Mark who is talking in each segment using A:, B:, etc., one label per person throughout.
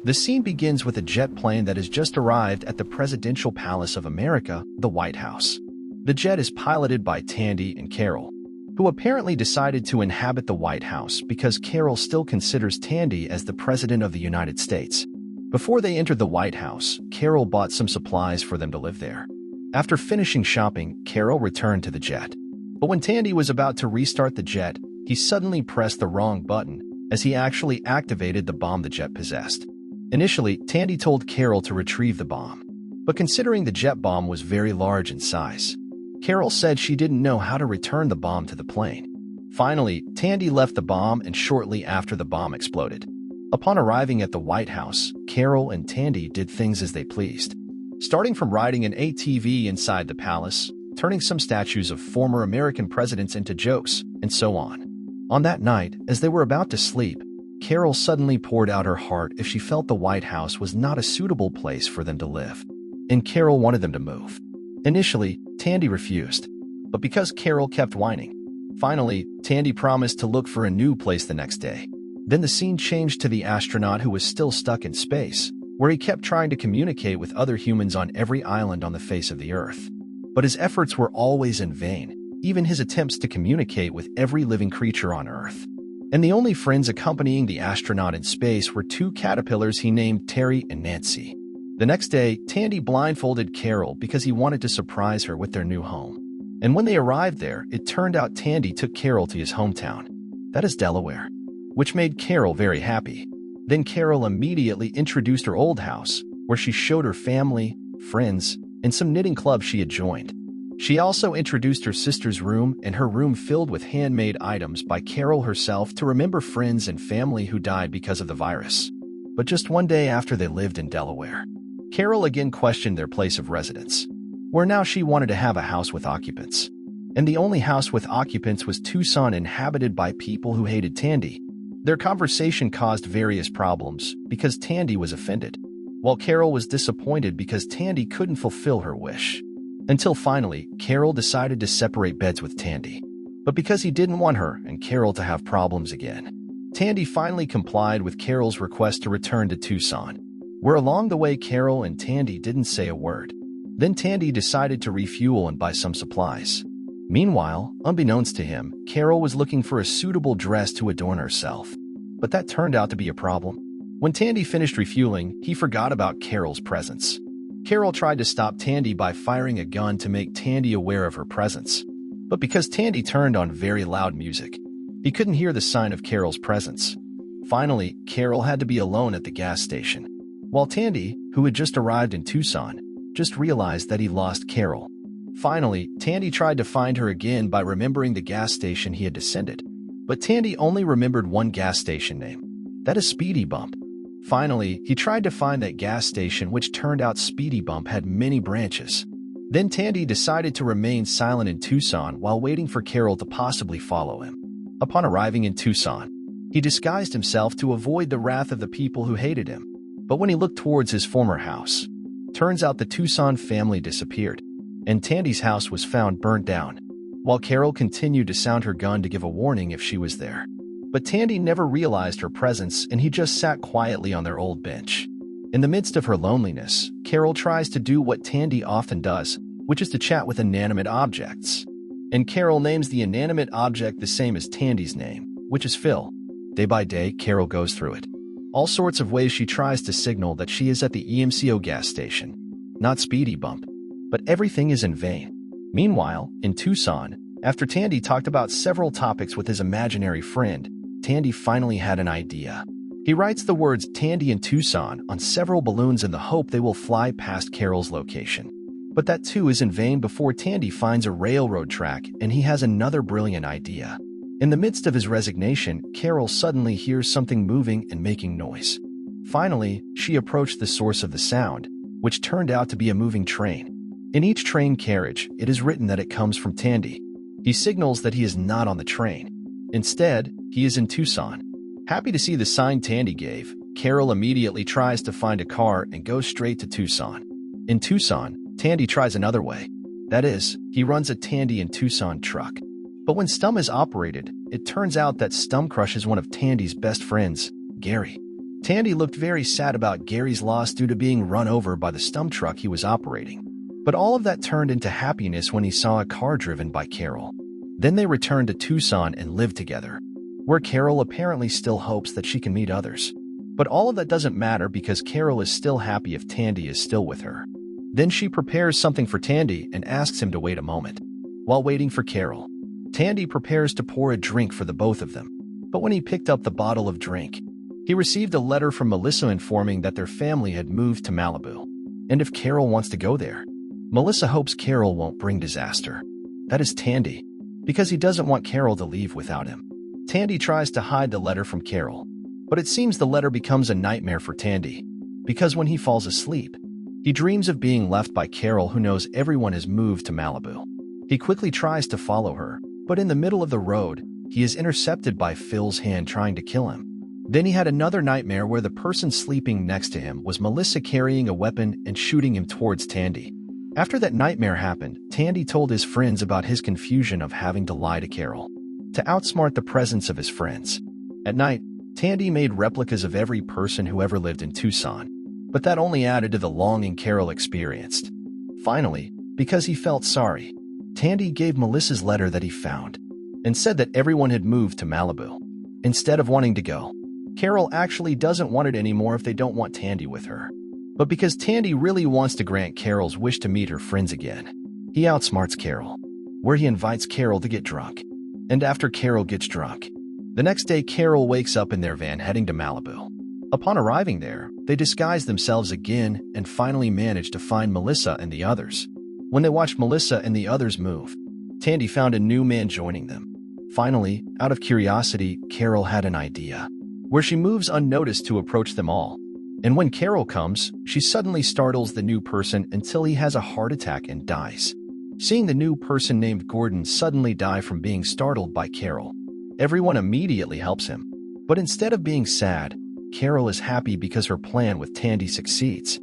A: The scene begins with a jet plane that has just arrived at the Presidential Palace of America, the White House. The jet is piloted by Tandy and Carol, who apparently decided to inhabit the White House because Carol still considers Tandy as the President of the United States. Before they entered the White House, Carol bought some supplies for them to live there. After finishing shopping, Carol returned to the jet. But when Tandy was about to restart the jet, he suddenly pressed the wrong button, as he actually activated the bomb the jet possessed. Initially, Tandy told Carol to retrieve the bomb. But considering the jet bomb was very large in size, Carol said she didn't know how to return the bomb to the plane. Finally, Tandy left the bomb, and shortly after the bomb exploded. Upon arriving at the White House, Carol and Tandy did things as they pleased, starting from riding an ATV inside the palace, turning some statues of former American presidents into jokes, and so on. On that night, as they were about to sleep, Carol suddenly poured out her heart if she felt the White House was not a suitable place for them to live, and Carol wanted them to move. Initially, Tandy refused, but because Carol kept whining, finally, Tandy promised to look for a new place the next day. Then the scene changed to the astronaut who was still stuck in space, where he kept trying to communicate with other humans on every island on the face of the Earth. But his efforts were always in vain, even his attempts to communicate with every living creature on Earth. And the only friends accompanying the astronaut in space were two caterpillars he named Terry and Nancy. The next day, Tandy blindfolded Carol because he wanted to surprise her with their new home. And when they arrived there, it turned out Tandy took Carol to his hometown. That is Delaware, which made Carol very happy. Then Carol immediately introduced her old house, where she showed her family, friends, and some knitting clubs she had joined. She also introduced her sister's room and her room filled with handmade items by Carol herself to remember friends and family who died because of the virus. But just one day after they lived in Delaware, Carol again questioned their place of residence, where now she wanted to have a house with occupants. And the only house with occupants was Tucson, inhabited by people who hated Tandy. Their conversation caused various problems because Tandy was offended, while Carol was disappointed because Tandy couldn't fulfill her wish. Until finally, Carol decided to separate beds with Tandy. But because he didn't want her and Carol to have problems again, Tandy finally complied with Carol's request to return to Tucson, where along the way Carol and Tandy didn't say a word. Then Tandy decided to refuel and buy some supplies. Meanwhile, unbeknownst to him, Carol was looking for a suitable dress to adorn herself. But that turned out to be a problem. When Tandy finished refueling, he forgot about Carol's presence. Carol tried to stop Tandy by firing a gun to make Tandy aware of her presence. But because Tandy turned on very loud music, he couldn't hear the sign of Carol's presence. Finally, Carol had to be alone at the gas station, while Tandy, who had just arrived in Tucson, just realized that he lost Carol. Finally, Tandy tried to find her again by remembering the gas station he had descended. But Tandy only remembered one gas station name. That is Speedy Bump. Finally, he tried to find that gas station, which turned out Speedy Bump had many branches. Then Tandy decided to remain silent in Tucson while waiting for Carol to possibly follow him. Upon arriving in Tucson, he disguised himself to avoid the wrath of the people who hated him. But when he looked towards his former house, turns out the Tucson family disappeared, and Tandy's house was found burnt down, while Carol continued to sound her gun to give a warning if she was there. But Tandy never realized her presence, and he just sat quietly on their old bench. In the midst of her loneliness, Carol tries to do what Tandy often does, which is to chat with inanimate objects. And Carol names the inanimate object the same as Tandy's name, which is Phil. Day by day, Carol goes through it. All sorts of ways she tries to signal that she is at the EMCO gas station, not Speedy Bump. But everything is in vain. Meanwhile, in Tucson, after Tandy talked about several topics with his imaginary friend, Tandy finally had an idea. He writes the words Tandy in Tucson on several balloons in the hope they will fly past Carol's location. But that too is in vain before Tandy finds a railroad track, and he has another brilliant idea. In the midst of his resignation, Carol suddenly hears something moving and making noise. Finally, she approached the source of the sound, which turned out to be a moving train. In each train carriage, it is written that it comes from Tandy. He signals that he is not on the train. Instead, he is in Tucson. Happy to see the sign Tandy gave, Carol immediately tries to find a car and goes straight to Tucson. In Tucson, Tandy tries another way. That is, he runs a Tandy in Tucson truck. But when Stum is operated, it turns out that Stum crushes one of Tandy's best friends, Gary. Tandy looked very sad about Gary's loss due to being run over by the stump truck he was operating. But all of that turned into happiness when he saw a car driven by Carol. Then they returned to Tucson and lived together, where Carol apparently still hopes that she can meet others. But all of that doesn't matter because Carol is still happy if Tandy is still with her. Then she prepares something for Tandy and asks him to wait a moment. While waiting for Carol, Tandy prepares to pour a drink for the both of them. But when he picked up the bottle of drink, he received a letter from Melissa informing that their family had moved to Malibu, and if Carol wants to go there. Melissa hopes Carol won't bring disaster. That is Tandy, because he doesn't want Carol to leave without him. Tandy tries to hide the letter from Carol, but it seems the letter becomes a nightmare for Tandy, because when he falls asleep, he dreams of being left by Carol, who knows everyone has moved to Malibu. He quickly tries to follow her, but in the middle of the road, he is intercepted by Phil's hand trying to kill him. Then he had another nightmare where the person sleeping next to him was Melissa carrying a weapon and shooting him towards Tandy. After that nightmare happened, Tandy told his friends about his confusion of having to lie to Carol, to outsmart the presence of his friends. At night, Tandy made replicas of every person who ever lived in Tucson, but that only added to the longing Carol experienced. Finally, because he felt sorry, Tandy gave Melissa's letter that he found, and said that everyone had moved to Malibu. Instead of wanting to go, Carol actually doesn't want it anymore if they don't want Tandy with her. But because Tandy really wants to grant Carol's wish to meet her friends again, he outsmarts Carol, where he invites Carol to get drunk. And after Carol gets drunk, the next day Carol wakes up in their van heading to Malibu. Upon arriving there, they disguise themselves again and finally manage to find Melissa and the others. When they watched Melissa and the others move, Tandy found a new man joining them. Finally, out of curiosity, Carol had an idea, where she moves unnoticed to approach them all. And when Carol comes, she suddenly startles the new person until he has a heart attack and dies. Seeing the new person named Gordon suddenly die from being startled by Carol, everyone immediately helps him. But instead of being sad, Carol is happy because her plan with Tandy succeeds.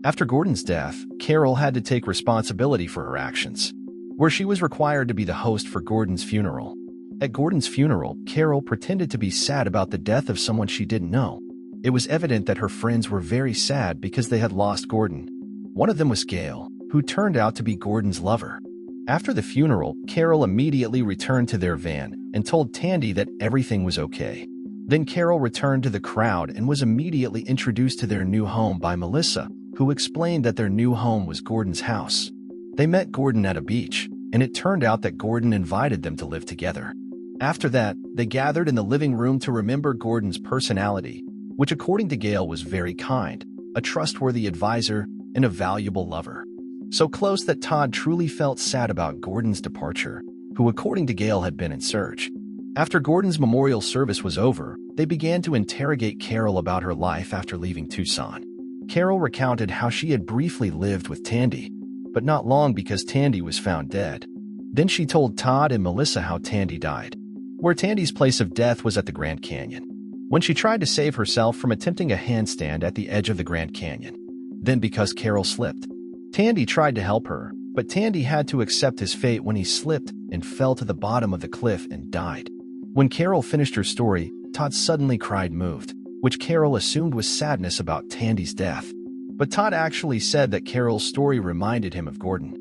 A: After Gordon's death, Carol had to take responsibility for her actions, where she was required to be the host for Gordon's funeral. At Gordon's funeral, Carol pretended to be sad about the death of someone she didn't know. It was evident that her friends were very sad because they had lost Gordon. One of them was Gail, who turned out to be Gordon's lover. After the funeral, Carol immediately returned to their van and told Tandy that everything was okay. Then Carol returned to the crowd and was immediately introduced to their new home by Melissa, who explained that their new home was Gordon's house. They met Gordon at a beach, and it turned out that Gordon invited them to live together. After that, they gathered in the living room to remember Gordon's personality, which according to Gail was very kind, a trustworthy advisor, and a valuable lover. So close that Todd truly felt sad about Gordon's departure, who according to Gail had been in search. After Gordon's memorial service was over, they began to interrogate Carol about her life after leaving Tucson. Carol recounted how she had briefly lived with Tandy, but not long because Tandy was found dead. Then she told Todd and Melissa how Tandy died, where Tandy's place of death was at the Grand Canyon, when she tried to save herself from attempting a handstand at the edge of the Grand Canyon. Then because Carol slipped, Tandy tried to help her, but Tandy had to accept his fate when he slipped and fell to the bottom of the cliff and died. When Carol finished her story, Todd suddenly cried moved, which Carol assumed was sadness about Tandy's death. But Todd actually said that Carol's story reminded him of Gordon.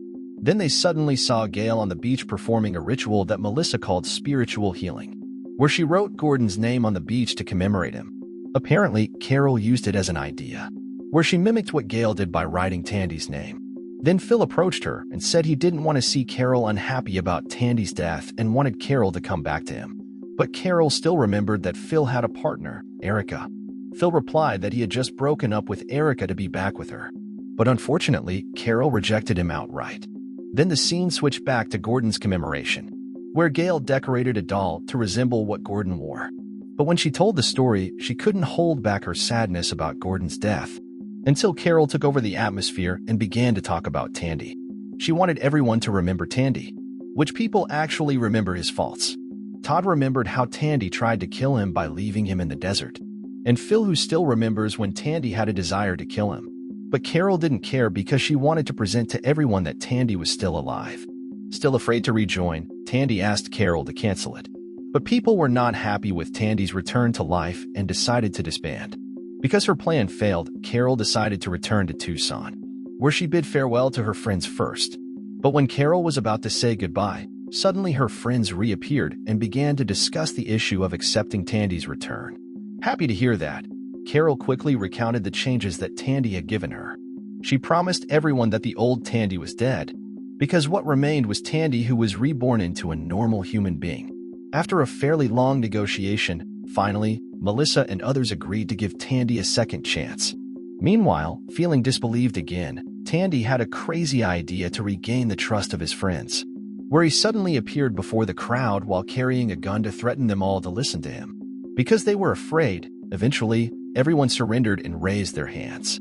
A: Then they suddenly saw Gail on the beach performing a ritual that Melissa called spiritual healing, where she wrote Gordon's name on the beach to commemorate him. Apparently, Carol used it as an idea, where she mimicked what Gail did by writing Tandy's name. Then Phil approached her and said he didn't want to see Carol unhappy about Tandy's death and wanted Carol to come back to him. But Carol still remembered that Phil had a partner, Erica. Phil replied that he had just broken up with Erica to be back with her. But unfortunately, Carol rejected him outright. Then the scene switched back to Gordon's commemoration, where Gail decorated a doll to resemble what Gordon wore. But when she told the story, she couldn't hold back her sadness about Gordon's death, until Carol took over the atmosphere and began to talk about Tandy. She wanted everyone to remember Tandy, which people actually remember his faults. Todd remembered how Tandy tried to kill him by leaving him in the desert, and Phil who still remembers when Tandy had a desire to kill him. But Carol didn't care because she wanted to present to everyone that Tandy was still alive. Still afraid to rejoin, Tandy asked Carol to cancel it. But people were not happy with Tandy's return to life and decided to disband. Because her plan failed, Carol decided to return to Tucson, where she bid farewell to her friends first. But when Carol was about to say goodbye, suddenly her friends reappeared and began to discuss the issue of accepting Tandy's return. Happy to hear that, Carol quickly recounted the changes that Tandy had given her. She promised everyone that the old Tandy was dead, because what remained was Tandy, who was reborn into a normal human being. After a fairly long negotiation, finally, Melissa and others agreed to give Tandy a second chance. Meanwhile, feeling disbelieved again, Tandy had a crazy idea to regain the trust of his friends, where he suddenly appeared before the crowd while carrying a gun to threaten them all to listen to him. Because they were afraid, eventually, everyone surrendered and raised their hands.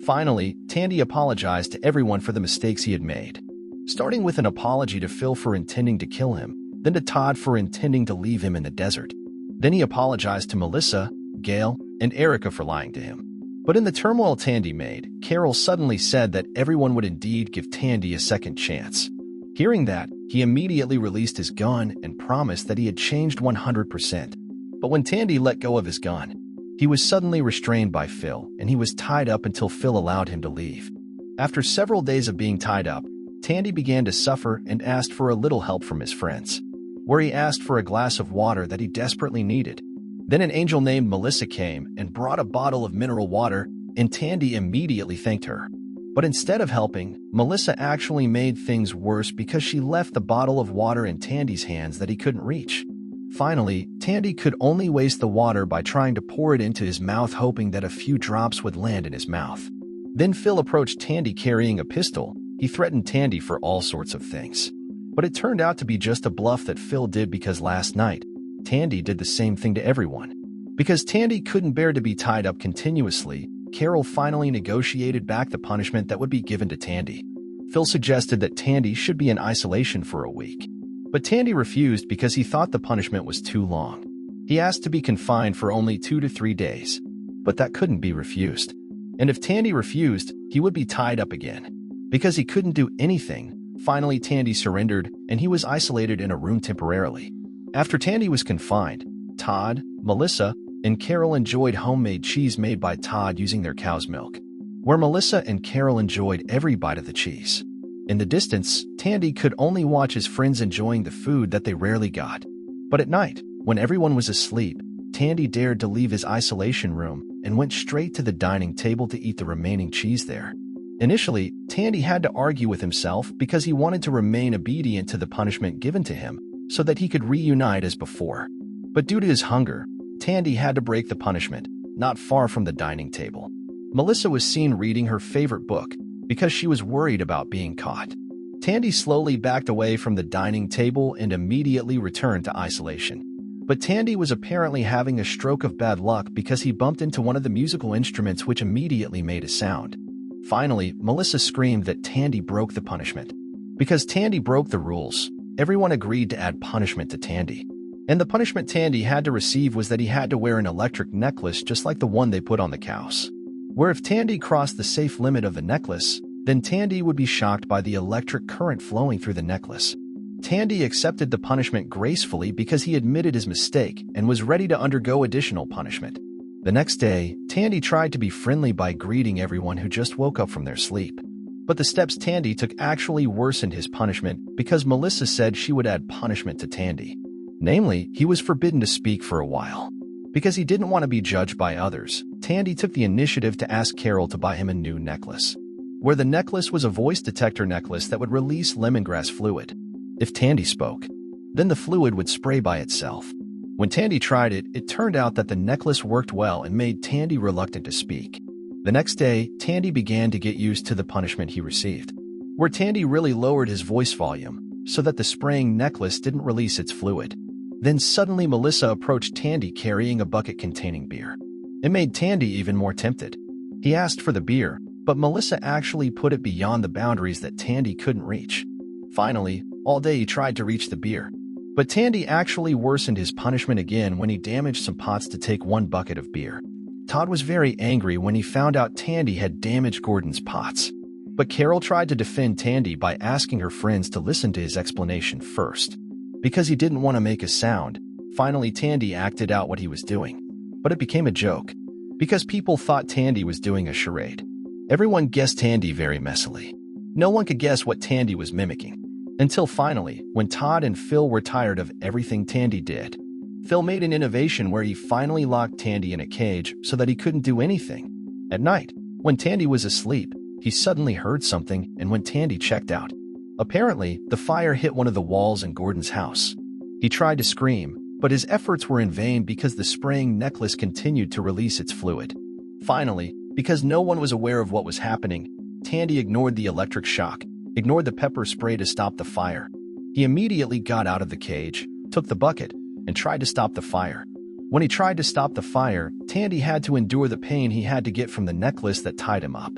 A: Finally, Tandy apologized to everyone for the mistakes he had made, starting with an apology to Phil for intending to kill him, then to Todd for intending to leave him in the desert. Then he apologized to Melissa, Gail, and Erica for lying to him. But in the turmoil Tandy made, Carol suddenly said that everyone would indeed give Tandy a second chance. Hearing that, he immediately released his gun and promised that he had changed 100%. But when Tandy let go of his gun, he was suddenly restrained by Phil, and he was tied up until Phil allowed him to leave. After several days of being tied up, Tandy began to suffer and asked for a little help from his friends, where he asked for a glass of water that he desperately needed. Then an angel named Melissa came and brought a bottle of mineral water, and Tandy immediately thanked her. But instead of helping, Melissa actually made things worse because she left the bottle of water in Tandy's hands that he couldn't reach. Finally, Tandy could only waste the water by trying to pour it into his mouth, hoping that a few drops would land in his mouth. Then Phil approached Tandy carrying a pistol. He threatened Tandy for all sorts of things. But it turned out to be just a bluff that Phil did, because last night, Tandy did the same thing to everyone. Because Tandy couldn't bear to be tied up continuously, Carol finally negotiated back the punishment that would be given to Tandy. Phil suggested that Tandy should be in isolation for a week. But Tandy refused because he thought the punishment was too long. He asked to be confined for only 2 to 3 days. But that couldn't be refused. And if Tandy refused, he would be tied up again. Because he couldn't do anything, finally Tandy surrendered, and he was isolated in a room temporarily. After Tandy was confined, Todd, Melissa, and Carol enjoyed homemade cheese made by Todd using their cow's milk, where Melissa and Carol enjoyed every bite of the cheese. In the distance, Tandy could only watch his friends enjoying the food that they rarely got. But at night, when everyone was asleep, Tandy dared to leave his isolation room and went straight to the dining table to eat the remaining cheese there. Initially, Tandy had to argue with himself because he wanted to remain obedient to the punishment given to him so that he could reunite as before. But due to his hunger, Tandy had to break the punishment, not far from the dining table. Melissa was seen reading her favorite book because she was worried about being caught. Tandy slowly backed away from the dining table and immediately returned to isolation. But Tandy was apparently having a stroke of bad luck because he bumped into one of the musical instruments, which immediately made a sound. Finally, Melissa screamed that Tandy broke the punishment. Because Tandy broke the rules, everyone agreed to add punishment to Tandy. And the punishment Tandy had to receive was that he had to wear an electric necklace just like the one they put on the cows. Where if Tandy crossed the safe limit of the necklace, then Tandy would be shocked by the electric current flowing through the necklace. Tandy accepted the punishment gracefully because he admitted his mistake and was ready to undergo additional punishment. The next day, Tandy tried to be friendly by greeting everyone who just woke up from their sleep. But the steps Tandy took actually worsened his punishment because Melissa said she would add punishment to Tandy. Namely, he was forbidden to speak for a while. Because he didn't want to be judged by others, Tandy took the initiative to ask Carol to buy him a new necklace, where the necklace was a voice detector necklace that would release lemongrass fluid. If Tandy spoke, then the fluid would spray by itself. When Tandy tried it, it turned out that the necklace worked well and made Tandy reluctant to speak. The next day, Tandy began to get used to the punishment he received, where Tandy really lowered his voice volume so that the spraying necklace didn't release its fluid. Then suddenly Melissa approached Tandy carrying a bucket containing beer. It made Tandy even more tempted. He asked for the beer, but Melissa actually put it beyond the boundaries that Tandy couldn't reach. Finally, all day he tried to reach the beer. But Tandy actually worsened his punishment again when he damaged some pots to take one bucket of beer. Todd was very angry when he found out Tandy had damaged Gordon's pots. But Carol tried to defend Tandy by asking her friends to listen to his explanation first. Because he didn't want to make a sound, finally Tandy acted out what he was doing. But it became a joke. because people thought Tandy was doing a charade. Everyone guessed Tandy very messily. No one could guess what Tandy was mimicking. Until finally, when Todd and Phil were tired of everything Tandy did, Phil made an innovation where he finally locked Tandy in a cage so that he couldn't do anything. At night, when Tandy was asleep, he suddenly heard something, and when Tandy checked out, apparently, the fire hit one of the walls in Gordon's house. He tried to scream, but his efforts were in vain because the spraying necklace continued to release its fluid. Finally, because no one was aware of what was happening, Tandy ignored the electric shock, ignored the pepper spray to stop the fire. He immediately got out of the cage, took the bucket, and tried to stop the fire. When he tried to stop the fire, Tandy had to endure the pain he had to get from the necklace that tied him up.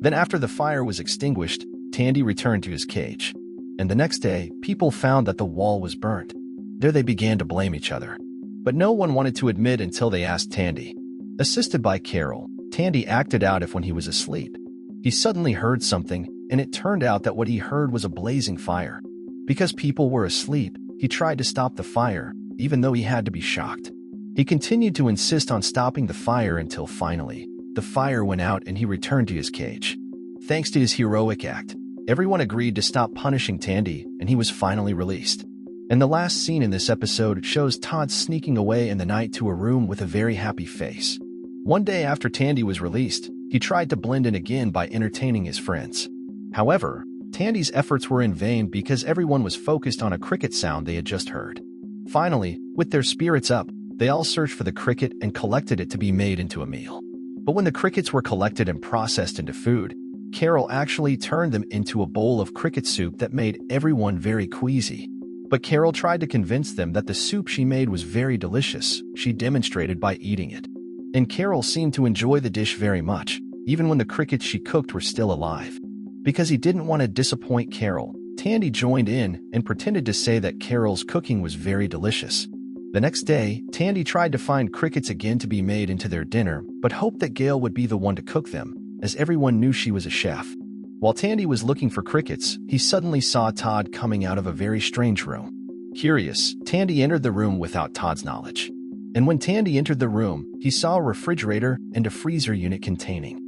A: Then after the fire was extinguished, Tandy returned to his cage. And the next day, people found that the wall was burnt. There they began to blame each other. But no one wanted to admit until they asked Tandy. Assisted by Carol, Tandy acted out if when he was asleep. He suddenly heard something, and it turned out that what he heard was a blazing fire. Because people were asleep, he tried to stop the fire, even though he had to be shocked. He continued to insist on stopping the fire until finally, the fire went out and he returned to his cage. Thanks to his heroic act, everyone agreed to stop punishing Tandy, and he was finally released. And the last scene in this episode shows Todd sneaking away in the night to a room with a very happy face. One day after Tandy was released, he tried to blend in again by entertaining his friends. However, Tandy's efforts were in vain because everyone was focused on a cricket sound they had just heard. Finally, with their spirits up, they all searched for the cricket and collected it to be made into a meal. But when the crickets were collected and processed into food, Carol actually turned them into a bowl of cricket soup that made everyone very queasy. But Carol tried to convince them that the soup she made was very delicious. She demonstrated by eating it. And Carol seemed to enjoy the dish very much, even when the crickets she cooked were still alive. Because he didn't want to disappoint Carol, Tandy joined in and pretended to say that Carol's cooking was very delicious. The next day, Tandy tried to find crickets again to be made into their dinner, but hoped that Gail would be the one to cook them, as everyone knew she was a chef. While Tandy was looking for crickets, he suddenly saw Todd coming out of a very strange room. Curious, Tandy entered the room without Todd's knowledge. And when Tandy entered the room, he saw a refrigerator and a freezer unit containing.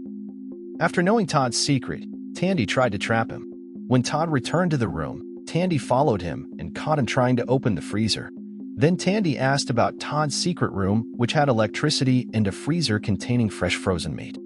A: After knowing Todd's secret, Tandy tried to trap him. When Todd returned to the room, Tandy followed him and caught him trying to open the freezer. Then Tandy asked about Todd's secret room, which had electricity and a freezer containing fresh frozen meat.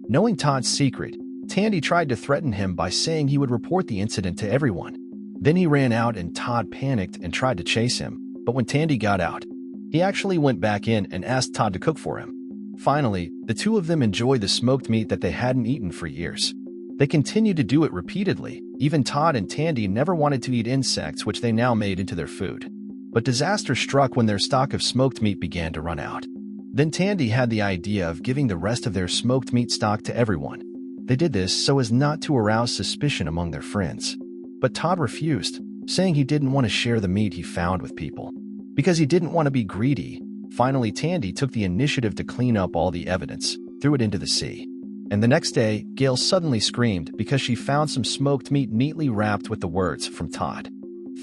A: Knowing Todd's secret, Tandy tried to threaten him by saying he would report the incident to everyone. Then he ran out and Todd panicked and tried to chase him, but when Tandy got out, he actually went back in and asked Todd to cook for him. Finally, the two of them enjoyed the smoked meat that they hadn't eaten for years. They continued to do it repeatedly. Even Todd and Tandy never wanted to eat insects, which they now made into their food. But disaster struck when their stock of smoked meat began to run out. Then Tandy had the idea of giving the rest of their smoked meat stock to everyone. They did this so as not to arouse suspicion among their friends. But Todd refused, saying he didn't want to share the meat he found with people, because he didn't want to be greedy. Finally, Tandy took the initiative to clean up all the evidence, threw it into the sea. And the next day, Gail suddenly screamed because she found some smoked meat neatly wrapped with the words from Todd.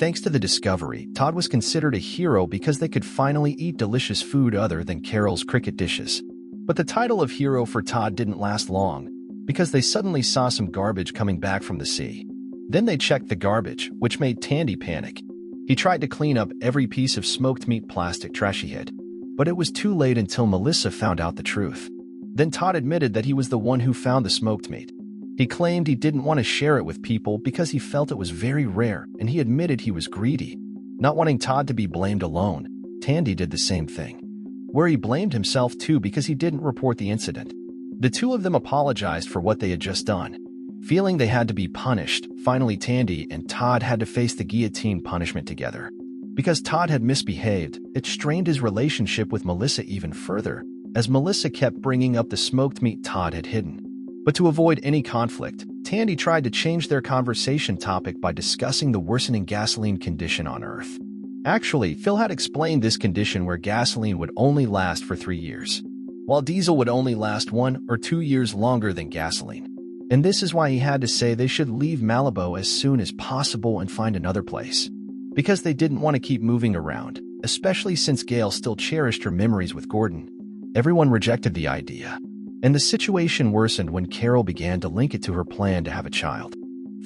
A: Thanks to the discovery, Todd was considered a hero because they could finally eat delicious food other than Carol's cricket dishes. But the title of hero for Todd didn't last long, because they suddenly saw some garbage coming back from the sea. Then they checked the garbage, which made Tandy panic. He tried to clean up every piece of smoked meat plastic trash he hid, but it was too late until Melissa found out the truth. Then Todd admitted that he was the one who found the smoked meat. He claimed he didn't want to share it with people because he felt it was very rare, and he admitted he was greedy. Not wanting Todd to be blamed alone, Tandy did the same thing, where he blamed himself too because he didn't report the incident. The two of them apologized for what they had just done. Feeling they had to be punished, finally Tandy and Todd had to face the guillotine punishment together. Because Todd had misbehaved, it strained his relationship with Melissa even further, as Melissa kept bringing up the smoked meat Todd had hidden. But to avoid any conflict, Tandy tried to change their conversation topic by discussing the worsening gasoline condition on Earth. Actually, Phil had explained this condition where gasoline would only last for 3 years, while diesel would only last 1 or 2 years longer than gasoline. And this is why he had to say they should leave Malibu as soon as possible and find another place, because they didn't want to keep moving around, especially since Gail still cherished her memories with Gordon. Everyone rejected the idea, and the situation worsened when Carol began to link it to her plan to have a child.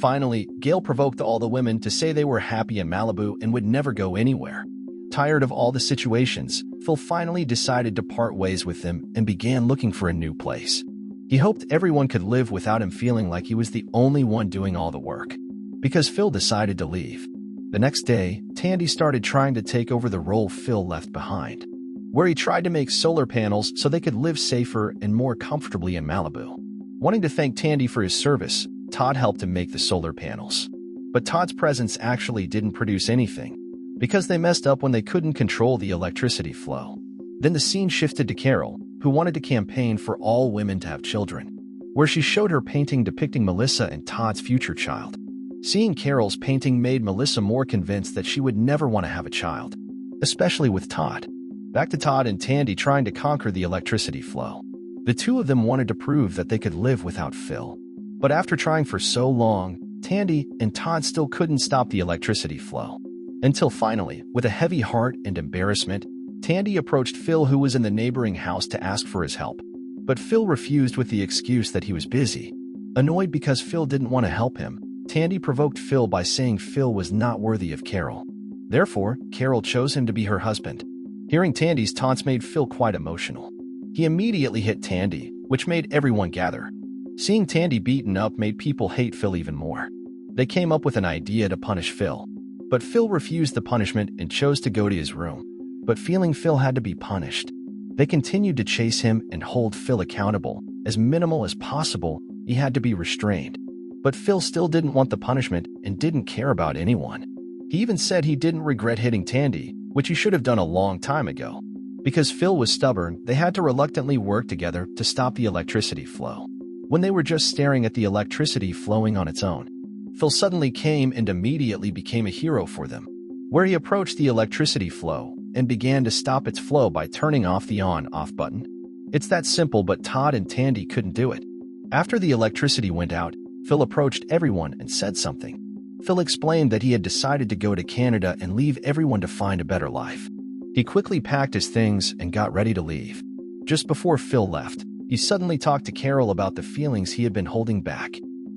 A: Finally, Gail provoked all the women to say they were happy in Malibu and would never go anywhere. Tired of all the situations, Phil finally decided to part ways with them and began looking for a new place. He hoped everyone could live without him feeling like he was the only one doing all the work. Because Phil decided to leave. The next day, Tandy started trying to take over the role Phil left behind, where he tried to make solar panels so they could live safer and more comfortably in Malibu. Wanting to thank Tandy for his service, Todd helped him make the solar panels. But Todd's presence actually didn't produce anything, because they messed up when they couldn't control the electricity flow. Then the scene shifted to Carol, who wanted to campaign for all women to have children, where she showed her painting depicting Melissa and Todd's future child. Seeing Carol's painting made Melissa more convinced that she would never want to have a child, especially with Todd. Back to Todd and Tandy trying to conquer the electricity flow. The two of them wanted to prove that they could live without Phil. But after trying for so long, Tandy and Todd still couldn't stop the electricity flow. Until finally, with a heavy heart and embarrassment, Tandy approached Phil, who was in the neighboring house, to ask for his help. But Phil refused with the excuse that he was busy. Annoyed because Phil didn't want to help him, Tandy provoked Phil by saying Phil was not worthy of Carol. Therefore, Carol chose him to be her husband. Hearing Tandy's taunts made Phil quite emotional. He immediately hit Tandy, which made everyone gather. Seeing Tandy beaten up made people hate Phil even more. They came up with an idea to punish Phil. But Phil refused the punishment and chose to go to his room. But feeling Phil had to be punished, they continued to chase him and hold Phil accountable. As minimal as possible, he had to be restrained. But Phil still didn't want the punishment and didn't care about anyone. He even said he didn't regret hitting Tandy, which he should have done a long time ago. Because Phil was stubborn, they had to reluctantly work together to stop the electricity flow. When they were just staring at the electricity flowing on its own, Phil suddenly came and immediately became a hero for them, where he approached the electricity flow and began to stop its flow by turning off the on-off button. It's that simple, but Todd and Tandy couldn't do it. After the electricity went out, Phil approached everyone and said something. Phil explained that he had decided to go to Canada and leave everyone to find a better life. He quickly packed his things and got ready to leave. Just before Phil left, he suddenly talked to Carol about the feelings he had been holding back.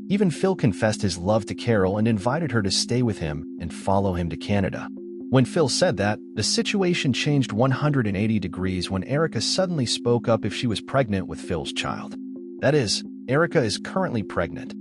A: Even Phil confessed his love to Carol and invited her to stay with him and follow him to Canada. When Phil said that, the situation changed 180 degrees when Erica suddenly spoke up if she was pregnant with Phil's child. That is, Erica is currently pregnant.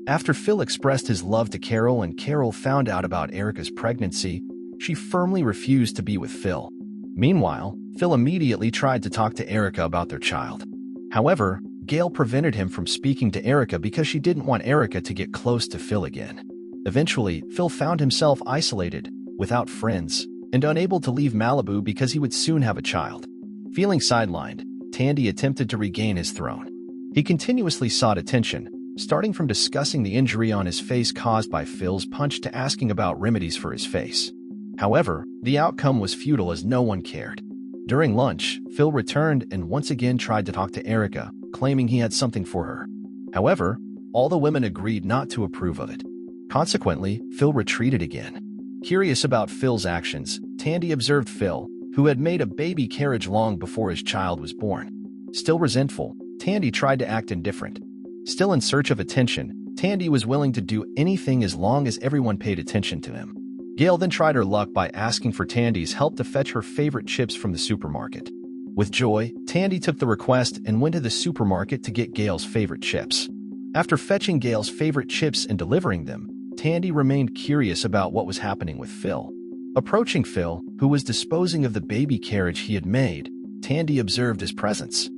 A: After Phil expressed his love to Carol and Carol found out about Erica's pregnancy, she firmly refused to be with Phil. Meanwhile, Phil immediately tried to talk to Erica about their child. However, Gail prevented him from speaking to Erica because she didn't want Erica to get close to Phil again. Eventually, Phil found himself isolated, without friends, and unable to leave Malibu because he would soon have a child. Feeling sidelined, Tandy attempted to regain his throne. He continuously sought attention, starting from discussing the injury on his face caused by Phil's punch to asking about remedies for his face. However, the outcome was futile as no one cared. During lunch, Phil returned and once again tried to talk to Erica, claiming he had something for her. However, all the women agreed not to approve of it. Consequently, Phil retreated again. Curious about Phil's actions, Tandy observed Phil, who had made a baby carriage long before his child was born. Still resentful, Tandy tried to act indifferent. Still in search of attention, Tandy was willing to do anything as long as everyone paid attention to him. Gail then tried her luck by asking for Tandy's help to fetch her favorite chips from the supermarket. With joy, Tandy took the request and went to the supermarket to get Gail's favorite chips. After fetching Gail's favorite chips and delivering them, Tandy remained curious about what was happening with Phil. Approaching Phil, who was disposing of the baby carriage he had made, Tandy observed his presence.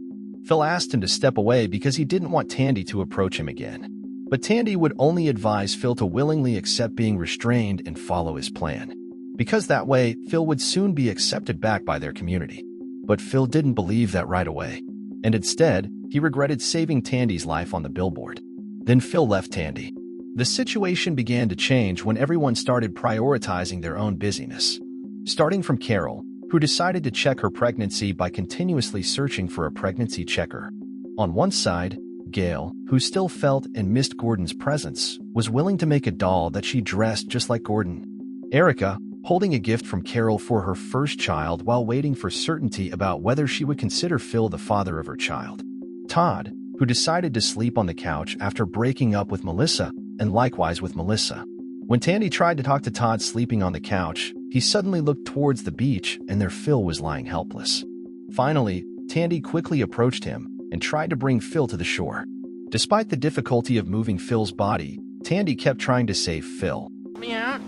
A: Phil asked him to step away because he didn't want Tandy to approach him again. But Tandy would only advise Phil to willingly accept being restrained and follow his plan, because that way Phil would soon be accepted back by their community. But Phil didn't believe that right away, and instead, he regretted saving Tandy's life on the billboard. Then Phil left Tandy. The situation began to change when everyone started prioritizing their own busyness. Starting from Carol, who decided to check her pregnancy by continuously searching for a pregnancy checker. On one side, Gail, who still felt and missed Gordon's presence, was willing to make a doll that she dressed just like Gordon. Erica, holding a gift from Carol for her first child while waiting for certainty about whether she would consider Phil the father of her child. Todd, who decided to sleep on the couch after breaking up with Melissa, and likewise with Melissa. When Tandy tried to talk to Todd sleeping on the couch, he suddenly looked towards the beach and there Phil was lying helpless. Finally, Tandy quickly approached him and tried to bring Phil to the shore. Despite the difficulty of moving Phil's body, Tandy kept trying to save Phil.
B: Me out.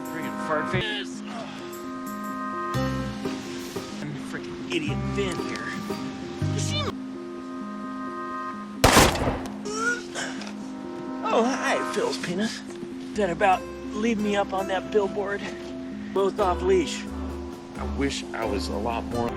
B: Friggin' fart face. Freaking idiot Finn here. Oh, hi, Phil's penis. That about leave me up on that billboard. Both off leash. I wish I was a lot more.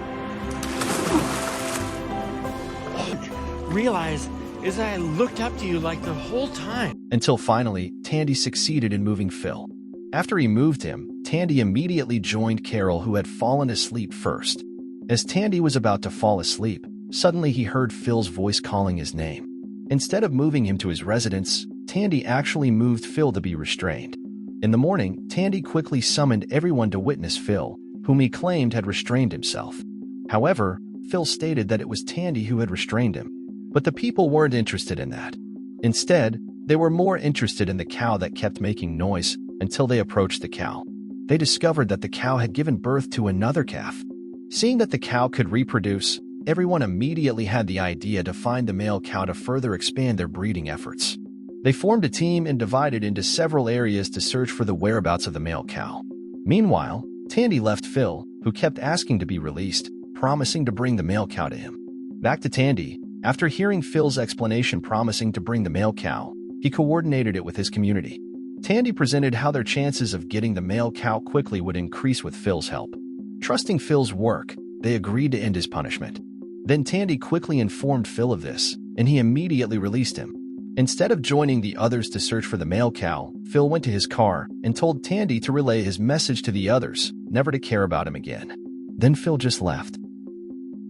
B: Realize is I looked up to you like the whole time.
A: Until finally, Tandy succeeded in moving Phil. After he moved him, Tandy immediately joined Carol, who had fallen asleep first. As Tandy was about to fall asleep, suddenly he heard Phil's voice calling his name. Instead of moving him to his residence, Tandy actually moved Phil to be restrained. In the morning, Tandy quickly summoned everyone to witness Phil, whom he claimed had restrained himself. However, Phil stated that it was Tandy who had restrained him. But the people weren't interested in that. Instead, they were more interested in the cow that kept making noise until they approached the cow. They discovered that the cow had given birth to another calf. Seeing that the cow could reproduce, everyone immediately had the idea to find the male cow to further expand their breeding efforts. They formed a team and divided into several areas to search for the whereabouts of the male cow. Meanwhile, Tandy left Phil, who kept asking to be released, promising to bring the male cow to him. Back to Tandy. After hearing Phil's explanation promising to bring the male cow, he coordinated it with his community. Tandy presented how their chances of getting the male cow quickly would increase with Phil's help. Trusting Phil's work, they agreed to end his punishment. Then Tandy quickly informed Phil of this, and he immediately released him. Instead of joining the others to search for the male cow, Phil went to his car and told Tandy to relay his message to the others, never to care about him again. Then Phil just left.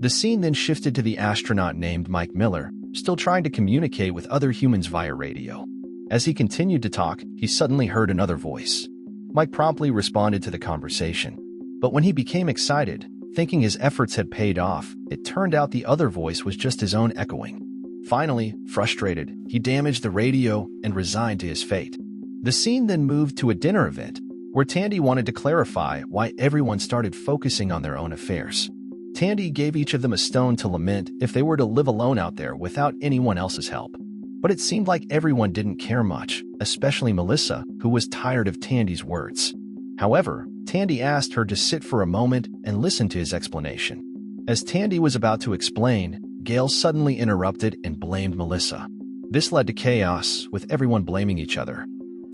A: The scene then shifted to the astronaut named Mike Miller, still trying to communicate with other humans via radio. As he continued to talk, he suddenly heard another voice. Mike promptly responded to the conversation. But when he became excited, thinking his efforts had paid off, it turned out the other voice was just his own echoing. Finally, frustrated, he damaged the radio and resigned to his fate. The scene then moved to a dinner event, where Tandy wanted to clarify why everyone started focusing on their own affairs. Tandy gave each of them a stone to lament if they were to live alone out there without anyone else's help. But it seemed like everyone didn't care much, especially Melissa, who was tired of Tandy's words. However, Tandy asked her to sit for a moment and listen to his explanation. As Tandy was about to explain, Gail suddenly interrupted and blamed Melissa. This led to chaos, with everyone blaming each other.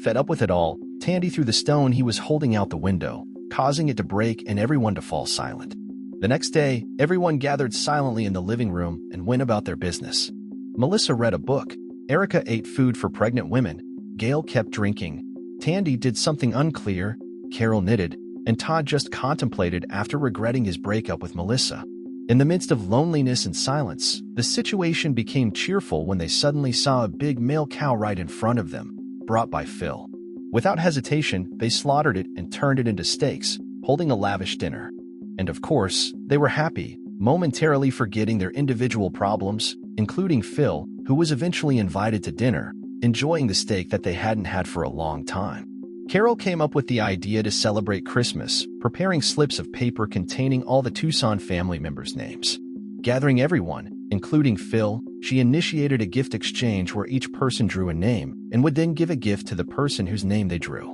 A: Fed up with it all, Tandy threw the stone he was holding out the window, causing it to break and everyone to fall silent. The next day, everyone gathered silently in the living room and went about their business. Melissa read a book, Erica ate food for pregnant women, Gail kept drinking, Tandy did something unclear, Carol knitted, and Todd just contemplated after regretting his breakup with Melissa. In the midst of loneliness and silence, the situation became cheerful when they suddenly saw a big male cow right in front of them, brought by Phil. Without hesitation, they slaughtered it and turned it into steaks, holding a lavish dinner. And of course, they were happy, momentarily forgetting their individual problems, including Phil, who was eventually invited to dinner, enjoying the steak that they hadn't had for a long time. Carol came up with the idea to celebrate Christmas, preparing slips of paper containing all the Tucson family members' names. Gathering everyone, including Phil, she initiated a gift exchange where each person drew a name and would then give a gift to the person whose name they drew.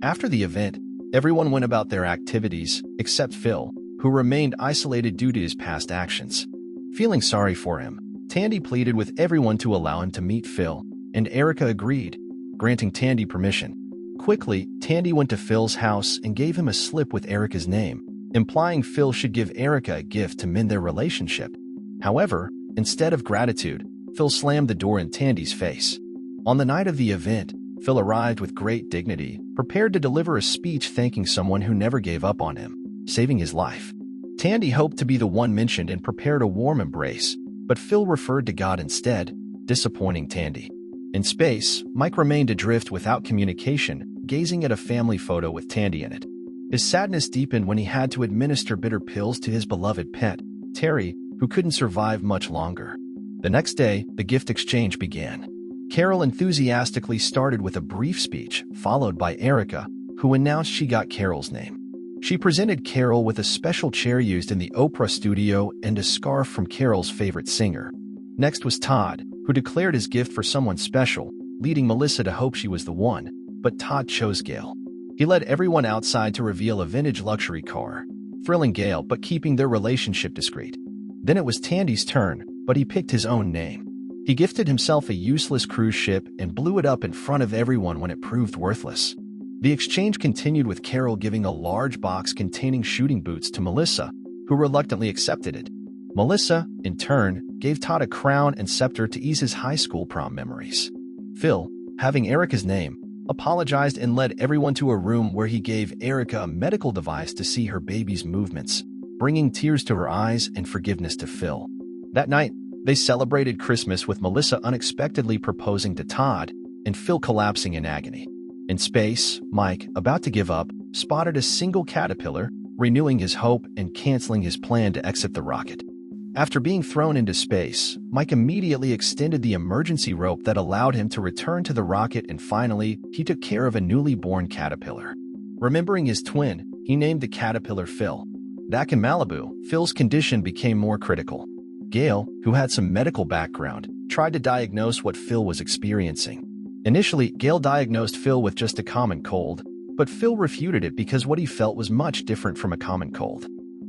A: After the event, everyone went about their activities, except Phil, who remained isolated due to his past actions. Feeling sorry for him, Tandy pleaded with everyone to allow him to meet Phil, and Erica agreed, granting Tandy permission. Quickly, Tandy went to Phil's house and gave him a slip with Erica's name, implying Phil should give Erica a gift to mend their relationship. However, instead of gratitude, Phil slammed the door in Tandy's face. On the night of the event, Phil arrived with great dignity, prepared to deliver a speech thanking someone who never gave up on him, saving his life. Tandy hoped to be the one mentioned and prepared a warm embrace, but Phil referred to God instead, disappointing Tandy. In space, Mike remained adrift without communication, gazing at a family photo with Tandy in it. His sadness deepened when he had to administer bitter pills to his beloved pet, Terry, who couldn't survive much longer. The next day, the gift exchange began. Carol enthusiastically started with a brief speech, followed by Erica, who announced she got Carol's name. She presented Carol with a special chair used in the Oprah studio and a scarf from Carol's favorite singer. Next was Todd, who declared his gift for someone special, leading Melissa to hope she was the one, but Todd chose Gail. He led everyone outside to reveal a vintage luxury car, thrilling Gail but keeping their relationship discreet. Then it was Tandy's turn, but he picked his own name. He gifted himself a useless cruise ship and blew it up in front of everyone when it proved worthless. The exchange continued with Carol giving a large box containing shooting boots to Melissa, who reluctantly accepted it. Melissa, in turn, gave Todd a crown and scepter to ease his high school prom memories. Phil, having Erica's name, apologized and led everyone to a room where he gave Erica a medical device to see her baby's movements, bringing tears to her eyes and forgiveness to Phil. That night, they celebrated Christmas with Melissa unexpectedly proposing to Todd and Phil collapsing in agony. In space, Mike, about to give up, spotted a single caterpillar, renewing his hope and canceling his plan to exit the rocket. After being thrown into space, Mike immediately extended the emergency rope that allowed him to return to the rocket, and finally, he took care of a newly born caterpillar. Remembering his twin, he named the caterpillar Phil. Back in Malibu, Phil's condition became more critical. Gail, who had some medical background, tried to diagnose what Phil was experiencing. Initially, Gail diagnosed Phil with just a common cold, but Phil refuted it because what he felt was much different from a common cold.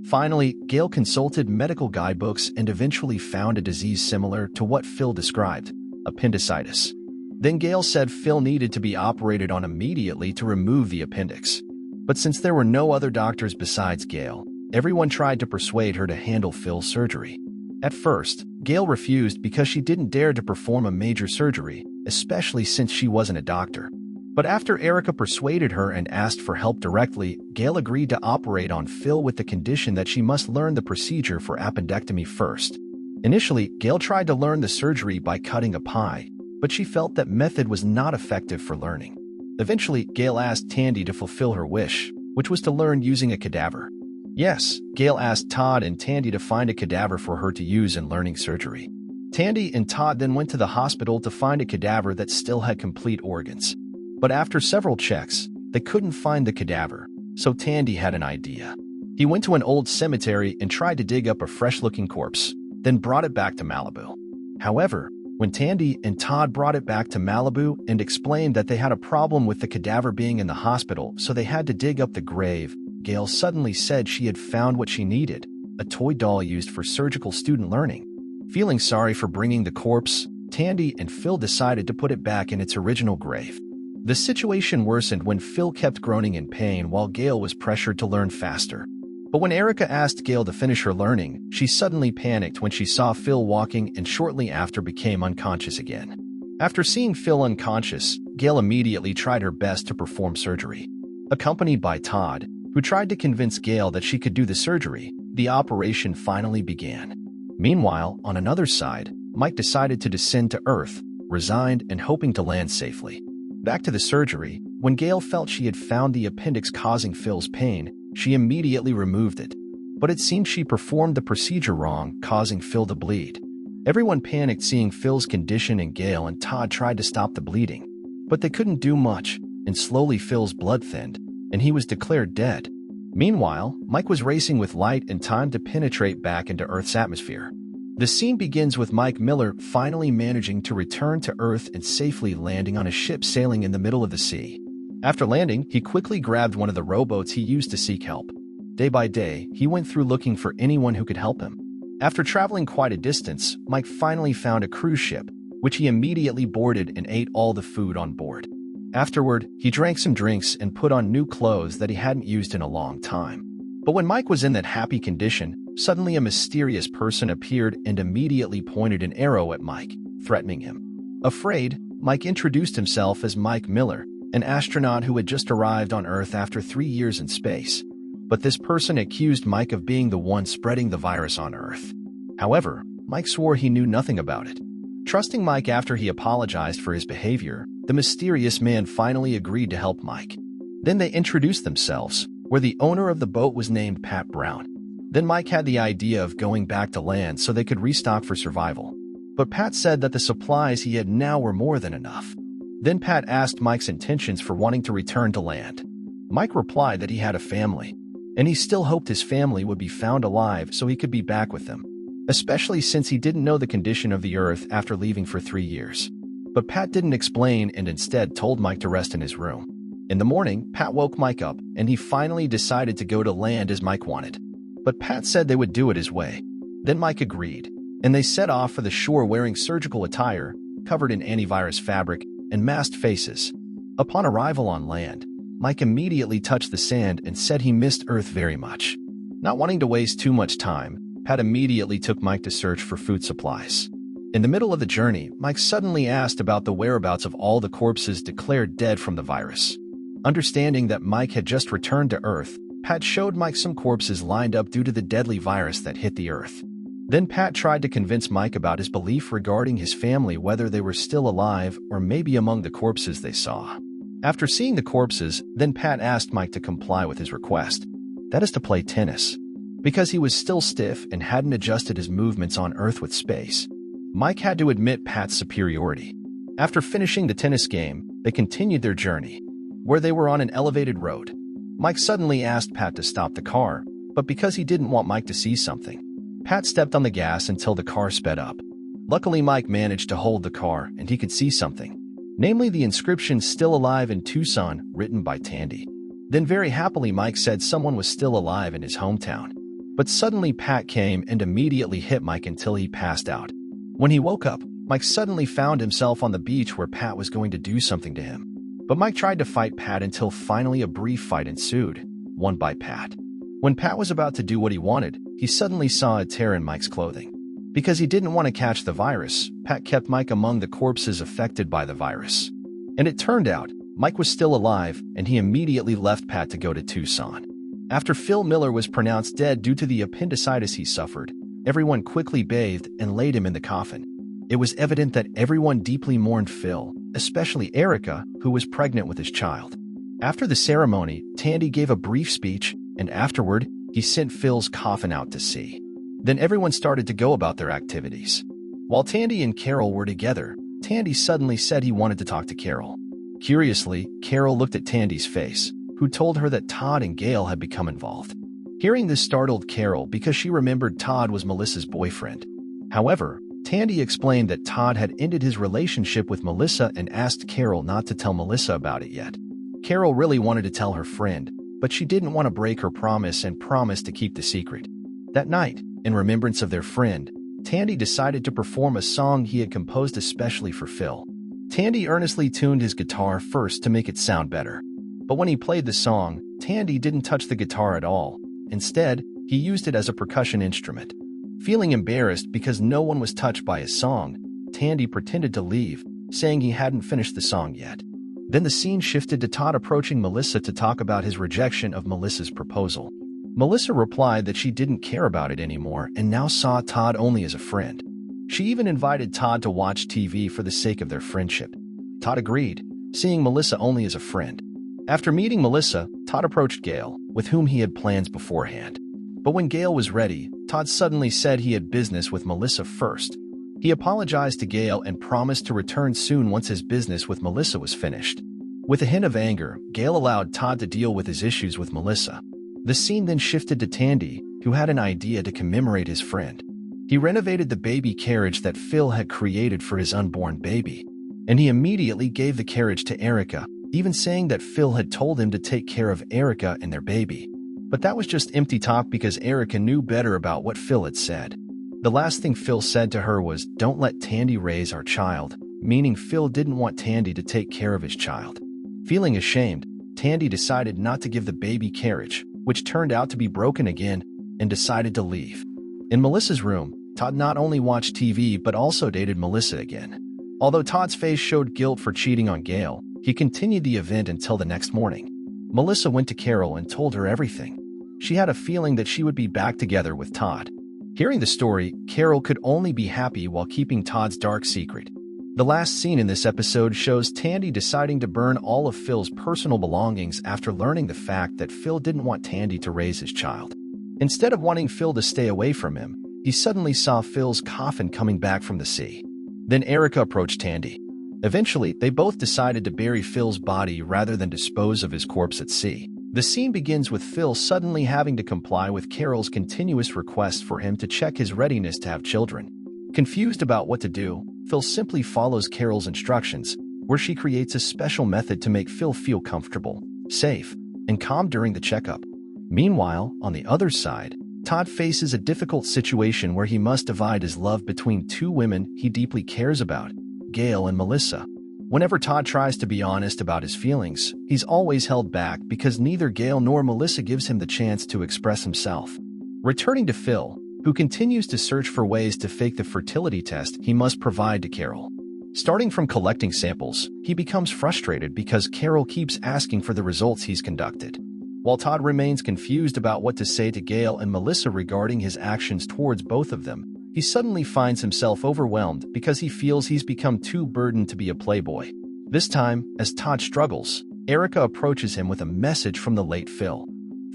A: Finally, Gail consulted medical guidebooks and eventually found a disease similar to what Phil described, appendicitis. Then Gail said Phil needed to be operated on immediately to remove the appendix. But since there were no other doctors besides Gail, everyone tried to persuade her to handle Phil's surgery. At first, Gail refused because she didn't dare to perform a major surgery, especially since she wasn't a doctor. But after Erica persuaded her and asked for help directly, Gail agreed to operate on Phil with the condition that she must learn the procedure for appendectomy first. Initially, Gail tried to learn the surgery by cutting a pie, but she felt that method was not effective for learning. Eventually, Gail asked Tandy to fulfill her wish, which was to learn using a cadaver. Yes, Gail asked Todd and Tandy to find a cadaver for her to use in learning surgery. Tandy and Todd then went to the hospital to find a cadaver that still had complete organs. But after several checks, they couldn't find the cadaver, so Tandy had an idea. He went to an old cemetery and tried to dig up a fresh-looking corpse, then brought it back to Malibu. However, when Tandy and Todd brought it back to Malibu and explained that they had a problem with the cadaver being in the hospital, so they had to dig up the grave, Gail suddenly said she had found what she needed, a toy doll used for surgical student learning. Feeling sorry for bringing the corpse, Tandy and Phil decided to put it back in its original grave. The situation worsened when Phil kept groaning in pain while Gail was pressured to learn faster. But when Erica asked Gail to finish her learning, she suddenly panicked when she saw Phil walking and shortly after became unconscious again. After seeing Phil unconscious, Gail immediately tried her best to perform surgery. Accompanied by Todd, who tried to convince Gail that she could do the surgery, the operation finally began. Meanwhile, on another side, Mike decided to descend to Earth, resigned and hoping to land safely. Back to the surgery, when Gail felt she had found the appendix causing Phil's pain, she immediately removed it. But it seemed she performed the procedure wrong, causing Phil to bleed. Everyone panicked seeing Phil's condition, and Gail and Todd tried to stop the bleeding. But they couldn't do much, and slowly Phil's blood thinned, and he was declared dead. Meanwhile, Mike was racing with light and time to penetrate back into Earth's atmosphere. The scene begins with Mike Miller finally managing to return to Earth and safely landing on a ship sailing in the middle of the sea. After landing, he quickly grabbed one of the rowboats he used to seek help. Day by day, he went through looking for anyone who could help him. After traveling quite a distance, Mike finally found a cruise ship, which he immediately boarded and ate all the food on board. Afterward, he drank some drinks and put on new clothes that he hadn't used in a long time. But when Mike was in that happy condition, suddenly a mysterious person appeared and immediately pointed an arrow at Mike, threatening him. Afraid, Mike introduced himself as Mike Miller, an astronaut who had just arrived on Earth after 3 years in space. But this person accused Mike of being the one spreading the virus on Earth. However, Mike swore he knew nothing about it. Trusting Mike after he apologized for his behavior, the mysterious man finally agreed to help Mike. Then they introduced themselves, where the owner of the boat was named Pat Brown. Then Mike had the idea of going back to land so they could restock for survival. But Pat said that the supplies he had now were more than enough. Then Pat asked Mike's intentions for wanting to return to land. Mike replied that he had a family, and he still hoped his family would be found alive so he could be back with them, especially since he didn't know the condition of the earth after leaving for 3 years. But Pat didn't explain and instead told Mike to rest in his room. In the morning, Pat woke Mike up, and he finally decided to go to land as Mike wanted. But Pat said they would do it his way. Then Mike agreed, and they set off for the shore wearing surgical attire, covered in antivirus fabric, and masked faces. Upon arrival on land, Mike immediately touched the sand and said he missed Earth very much. Not wanting to waste too much time, Pat immediately took Mike to search for food supplies. In the middle of the journey, Mike suddenly asked about the whereabouts of all the corpses declared dead from the virus. Understanding that Mike had just returned to Earth, Pat showed Mike some corpses lined up due to the deadly virus that hit the Earth. Then Pat tried to convince Mike about his belief regarding his family, whether they were still alive or maybe among the corpses they saw. After seeing the corpses, then Pat asked Mike to comply with his request. That is to play tennis. Because he was still stiff and hadn't adjusted his movements on Earth with space, Mike had to admit Pat's superiority. After finishing the tennis game, they continued their journey, where they were on an elevated road. Mike suddenly asked Pat to stop the car, but because he didn't want Mike to see something, Pat stepped on the gas until the car sped up. Luckily, Mike managed to hold the car and he could see something, namely the inscription "Still Alive in Tucson," written by Tandy. Then very happily Mike said someone was still alive in his hometown. But suddenly Pat came and immediately hit Mike until he passed out. When he woke up, Mike suddenly found himself on the beach where Pat was going to do something to him. But Mike tried to fight Pat until finally a brief fight ensued, won by Pat. When Pat was about to do what he wanted, he suddenly saw a tear in Mike's clothing. Because he didn't want to catch the virus, Pat kept Mike among the corpses affected by the virus. And it turned out, Mike was still alive, and he immediately left Pat to go to Tucson. After Phil Miller was pronounced dead due to the appendicitis he suffered, everyone quickly bathed and laid him in the coffin. It was evident that everyone deeply mourned Phil, especially Erica, who was pregnant with his child. After the ceremony, Tandy gave a brief speech, and afterward, he sent Phil's coffin out to sea. Then everyone started to go about their activities. While Tandy and Carol were together, Tandy suddenly said he wanted to talk to Carol. Curiously, Carol looked at Tandy's face, who told her that Todd and Gail had become involved. Hearing this startled Carol because she remembered Todd was Melissa's boyfriend. However, Tandy explained that Todd had ended his relationship with Melissa and asked Carol not to tell Melissa about it yet. Carol really wanted to tell her friend, but she didn't want to break her promise and promised to keep the secret. That night, in remembrance of their friend, Tandy decided to perform a song he had composed especially for Phil. Tandy earnestly tuned his guitar first to make it sound better. But when he played the song, Tandy didn't touch the guitar at all. Instead, he used it as a percussion instrument. Feeling embarrassed because no one was touched by his song, Tandy pretended to leave, saying he hadn't finished the song yet. Then the scene shifted to Todd approaching Melissa to talk about his rejection of Melissa's proposal. Melissa replied that she didn't care about it anymore and now saw Todd only as a friend. She even invited Todd to watch TV for the sake of their friendship. Todd agreed, seeing Melissa only as a friend. After meeting Melissa, Todd approached Gail, with whom he had plans beforehand. But when Gail was ready, Todd suddenly said he had business with Melissa first. He apologized to Gail and promised to return soon once his business with Melissa was finished. With a hint of anger, Gail allowed Todd to deal with his issues with Melissa. The scene then shifted to Tandy, who had an idea to commemorate his friend. He renovated the baby carriage that Phil had created for his unborn baby, and he immediately gave the carriage to Erica, even saying that Phil had told him to take care of Erica and their baby. But that was just empty talk because Erica knew better about what Phil had said. The last thing Phil said to her was, "Don't let Tandy raise our child," meaning Phil didn't want Tandy to take care of his child. Feeling ashamed, Tandy decided not to give the baby carriage, which turned out to be broken again, and decided to leave. In Melissa's room, Todd not only watched TV but also dated Melissa again. Although Todd's face showed guilt for cheating on Gail, he continued the event until the next morning. Melissa went to Carol and told her everything. She had a feeling that she would be back together with Todd. Hearing the story, Carol could only be happy while keeping Todd's dark secret. The last scene in this episode shows Tandy deciding to burn all of Phil's personal belongings after learning the fact that Phil didn't want Tandy to raise his child. Instead of wanting Phil to stay away from him, he suddenly saw Phil's coffin coming back from the sea. Then Erica approached Tandy. Eventually, they both decided to bury Phil's body rather than dispose of his corpse at sea. The scene begins with Phil suddenly having to comply with Carol's continuous request for him to check his readiness to have children. Confused about what to do, Phil simply follows Carol's instructions, where she creates a special method to make Phil feel comfortable, safe, and calm during the checkup. Meanwhile, on the other side, Todd faces a difficult situation where he must divide his love between two women he deeply cares about, Gail and Melissa. Whenever Todd tries to be honest about his feelings, he's always held back because neither Gail nor Melissa gives him the chance to express himself. Returning to Phil, who continues to search for ways to fake the fertility test he must provide to Carol. Starting from collecting samples, he becomes frustrated because Carol keeps asking for the results he's conducted. While Todd remains confused about what to say to Gail and Melissa regarding his actions towards both of them, he suddenly finds himself overwhelmed because he feels he's become too burdened to be a playboy. This time, as Todd struggles, Erica approaches him with a message from the late Phil.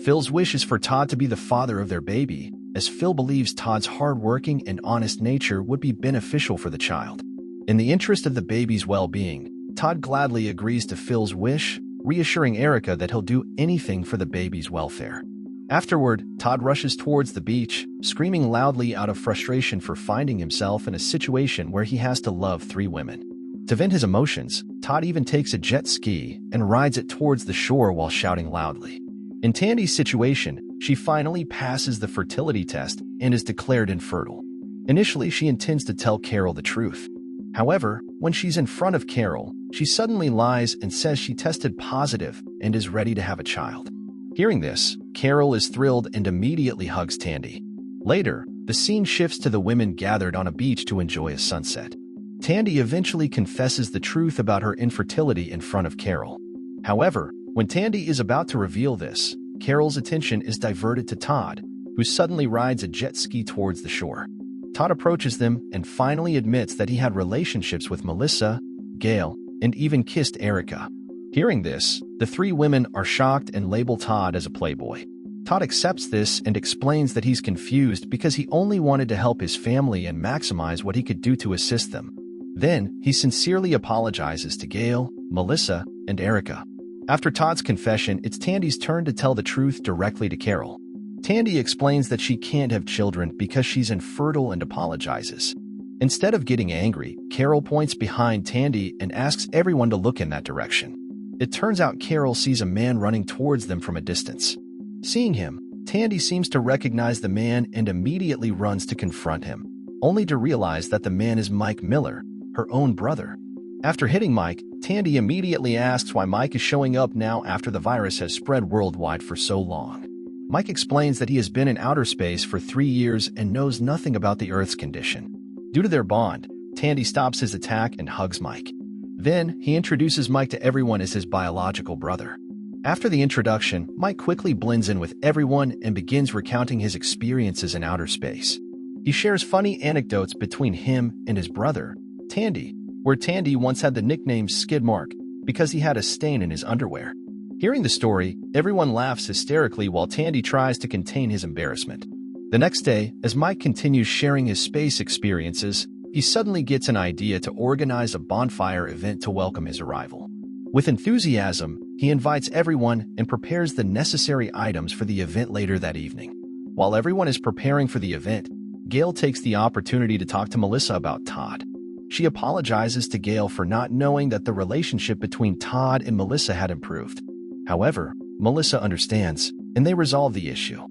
A: Phil's wish is for Todd to be the father of their baby, as Phil believes Todd's hardworking and honest nature would be beneficial for the child. In the interest of the baby's well-being, Todd gladly agrees to Phil's wish, reassuring Erica that he'll do anything for the baby's welfare. Afterward, Todd rushes towards the beach, screaming loudly out of frustration for finding himself in a situation where he has to love 3 women. To vent his emotions, Todd even takes a jet ski and rides it towards the shore while shouting loudly. In Tandy's situation, she finally passes the fertility test and is declared infertile. Initially, she intends to tell Carol the truth. However, when she's in front of Carol, she suddenly lies and says she tested positive and is ready to have a child. Hearing this, Carol is thrilled and immediately hugs Tandy. Later, the scene shifts to the women gathered on a beach to enjoy a sunset. Tandy eventually confesses the truth about her infertility in front of Carol. However, when Tandy is about to reveal this, Carol's attention is diverted to Todd, who suddenly rides a jet ski towards the shore. Todd approaches them and finally admits that he had relationships with Melissa, Gail, and even kissed Erica. Hearing this, the 3 women are shocked and label Todd as a playboy. Todd accepts this and explains that he's confused because he only wanted to help his family and maximize what he could do to assist them. Then, he sincerely apologizes to Gail, Melissa, and Erica. After Todd's confession, it's Tandy's turn to tell the truth directly to Carol. Tandy explains that she can't have children because she's infertile and apologizes. Instead of getting angry, Carol points behind Tandy and asks everyone to look in that direction. It turns out Carol sees a man running towards them from a distance. Seeing him, Tandy seems to recognize the man and immediately runs to confront him, only to realize that the man is Mike Miller, her own brother. After hitting Mike, Tandy immediately asks why Mike is showing up now after the virus has spread worldwide for so long. Mike explains that he has been in outer space for 3 years and knows nothing about the Earth's condition. Due to their bond, Tandy stops his attack and hugs Mike. Then, he introduces Mike to everyone as his biological brother. After the introduction, Mike quickly blends in with everyone and begins recounting his experiences in outer space. He shares funny anecdotes between him and his brother, Tandy, where Tandy once had the nickname Skid Mark because he had a stain in his underwear. Hearing the story, everyone laughs hysterically while Tandy tries to contain his embarrassment. The next day, as Mike continues sharing his space experiences, he suddenly gets an idea to organize a bonfire event to welcome his arrival. With enthusiasm, he invites everyone and prepares the necessary items for the event later that evening. While everyone is preparing for the event, Gail takes the opportunity to talk to Melissa about Todd. She apologizes to Gail for not knowing that the relationship between Todd and Melissa had improved. However, Melissa understands, and they resolve the issue.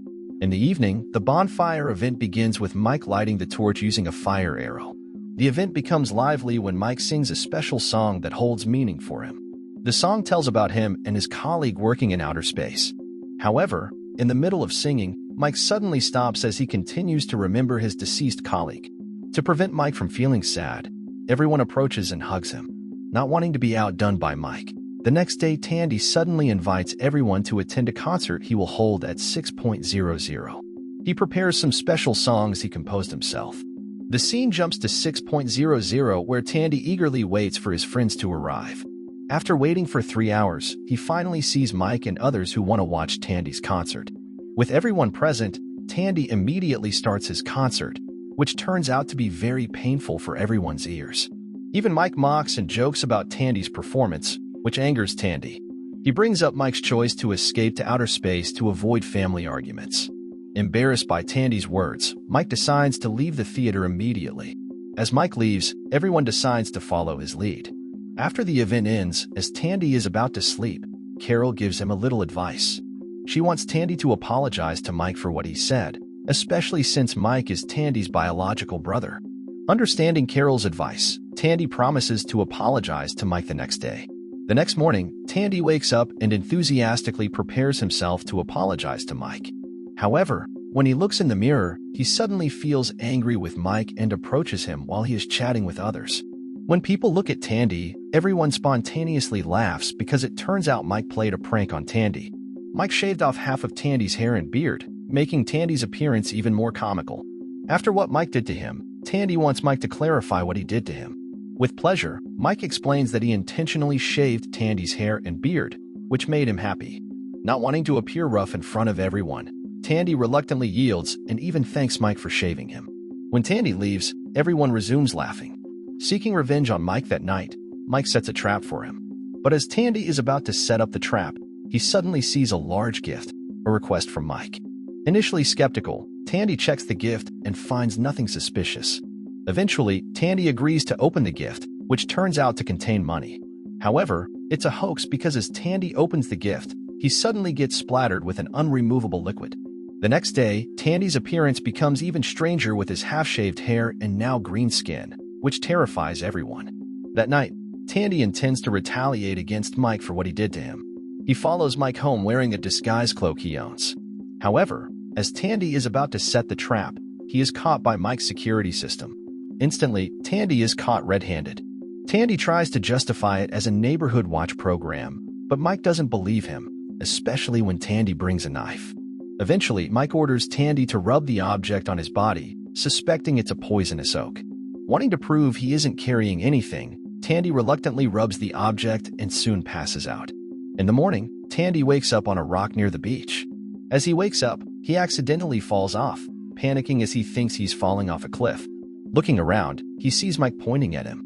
A: In the evening, the bonfire event begins with Mike lighting the torch using a fire arrow. The event becomes lively when Mike sings a special song that holds meaning for him. The song tells about him and his colleague working in outer space. However, in the middle of singing, Mike suddenly stops as he continues to remember his deceased colleague. To prevent Mike from feeling sad, everyone approaches and hugs him, not wanting to be outdone by Mike. The next day, Tandy suddenly invites everyone to attend a concert he will hold at 6.00. He prepares some special songs he composed himself. The scene jumps to 6.00 where Tandy eagerly waits for his friends to arrive. After waiting for 3 hours, he finally sees Mike and others who want to watch Tandy's concert. With everyone present, Tandy immediately starts his concert, which turns out to be very painful for everyone's ears. Even Mike mocks and jokes about Tandy's performance, which angers Tandy. He brings up Mike's choice to escape to outer space to avoid family arguments. Embarrassed by Tandy's words, Mike decides to leave the theater immediately. As Mike leaves, everyone decides to follow his lead. After the event ends, as Tandy is about to sleep, Carol gives him a little advice. She wants Tandy to apologize to Mike for what he said, especially since Mike is Tandy's biological brother. Understanding Carol's advice, Tandy promises to apologize to Mike the next day. The next morning, Tandy wakes up and enthusiastically prepares himself to apologize to Mike. However, when he looks in the mirror, he suddenly feels angry with Mike and approaches him while he is chatting with others. When people look at Tandy, everyone spontaneously laughs because it turns out Mike played a prank on Tandy. Mike shaved off half of Tandy's hair and beard, making Tandy's appearance even more comical. After what Mike did to him, Tandy wants Mike to clarify what he did to him. With pleasure, Mike explains that he intentionally shaved Tandy's hair and beard, which made him happy. Not wanting to appear rough in front of everyone, Tandy reluctantly yields and even thanks Mike for shaving him. When Tandy leaves, everyone resumes laughing. Seeking revenge on Mike that night, Mike sets a trap for him. But as Tandy is about to set up the trap, he suddenly sees a large gift, a request from Mike. Initially skeptical, Tandy checks the gift and finds nothing suspicious. Eventually, Tandy agrees to open the gift, which turns out to contain money. However, it's a hoax because as Tandy opens the gift, he suddenly gets splattered with an unremovable liquid. The next day, Tandy's appearance becomes even stranger with his half-shaved hair and now green skin, which terrifies everyone. That night, Tandy intends to retaliate against Mike for what he did to him. He follows Mike home wearing a disguise cloak he owns. However, as Tandy is about to set the trap, he is caught by Mike's security system. Instantly, Tandy is caught red-handed. Tandy tries to justify it as a neighborhood watch program, but Mike doesn't believe him, especially when Tandy brings a knife. Eventually, Mike orders Tandy to rub the object on his body, suspecting it's a poisonous oak. Wanting to prove he isn't carrying anything, Tandy reluctantly rubs the object and soon passes out. In the morning, Tandy wakes up on a rock near the beach. As he wakes up, he accidentally falls off, panicking as he thinks he's falling off a cliff. Looking around, he sees Mike pointing at him.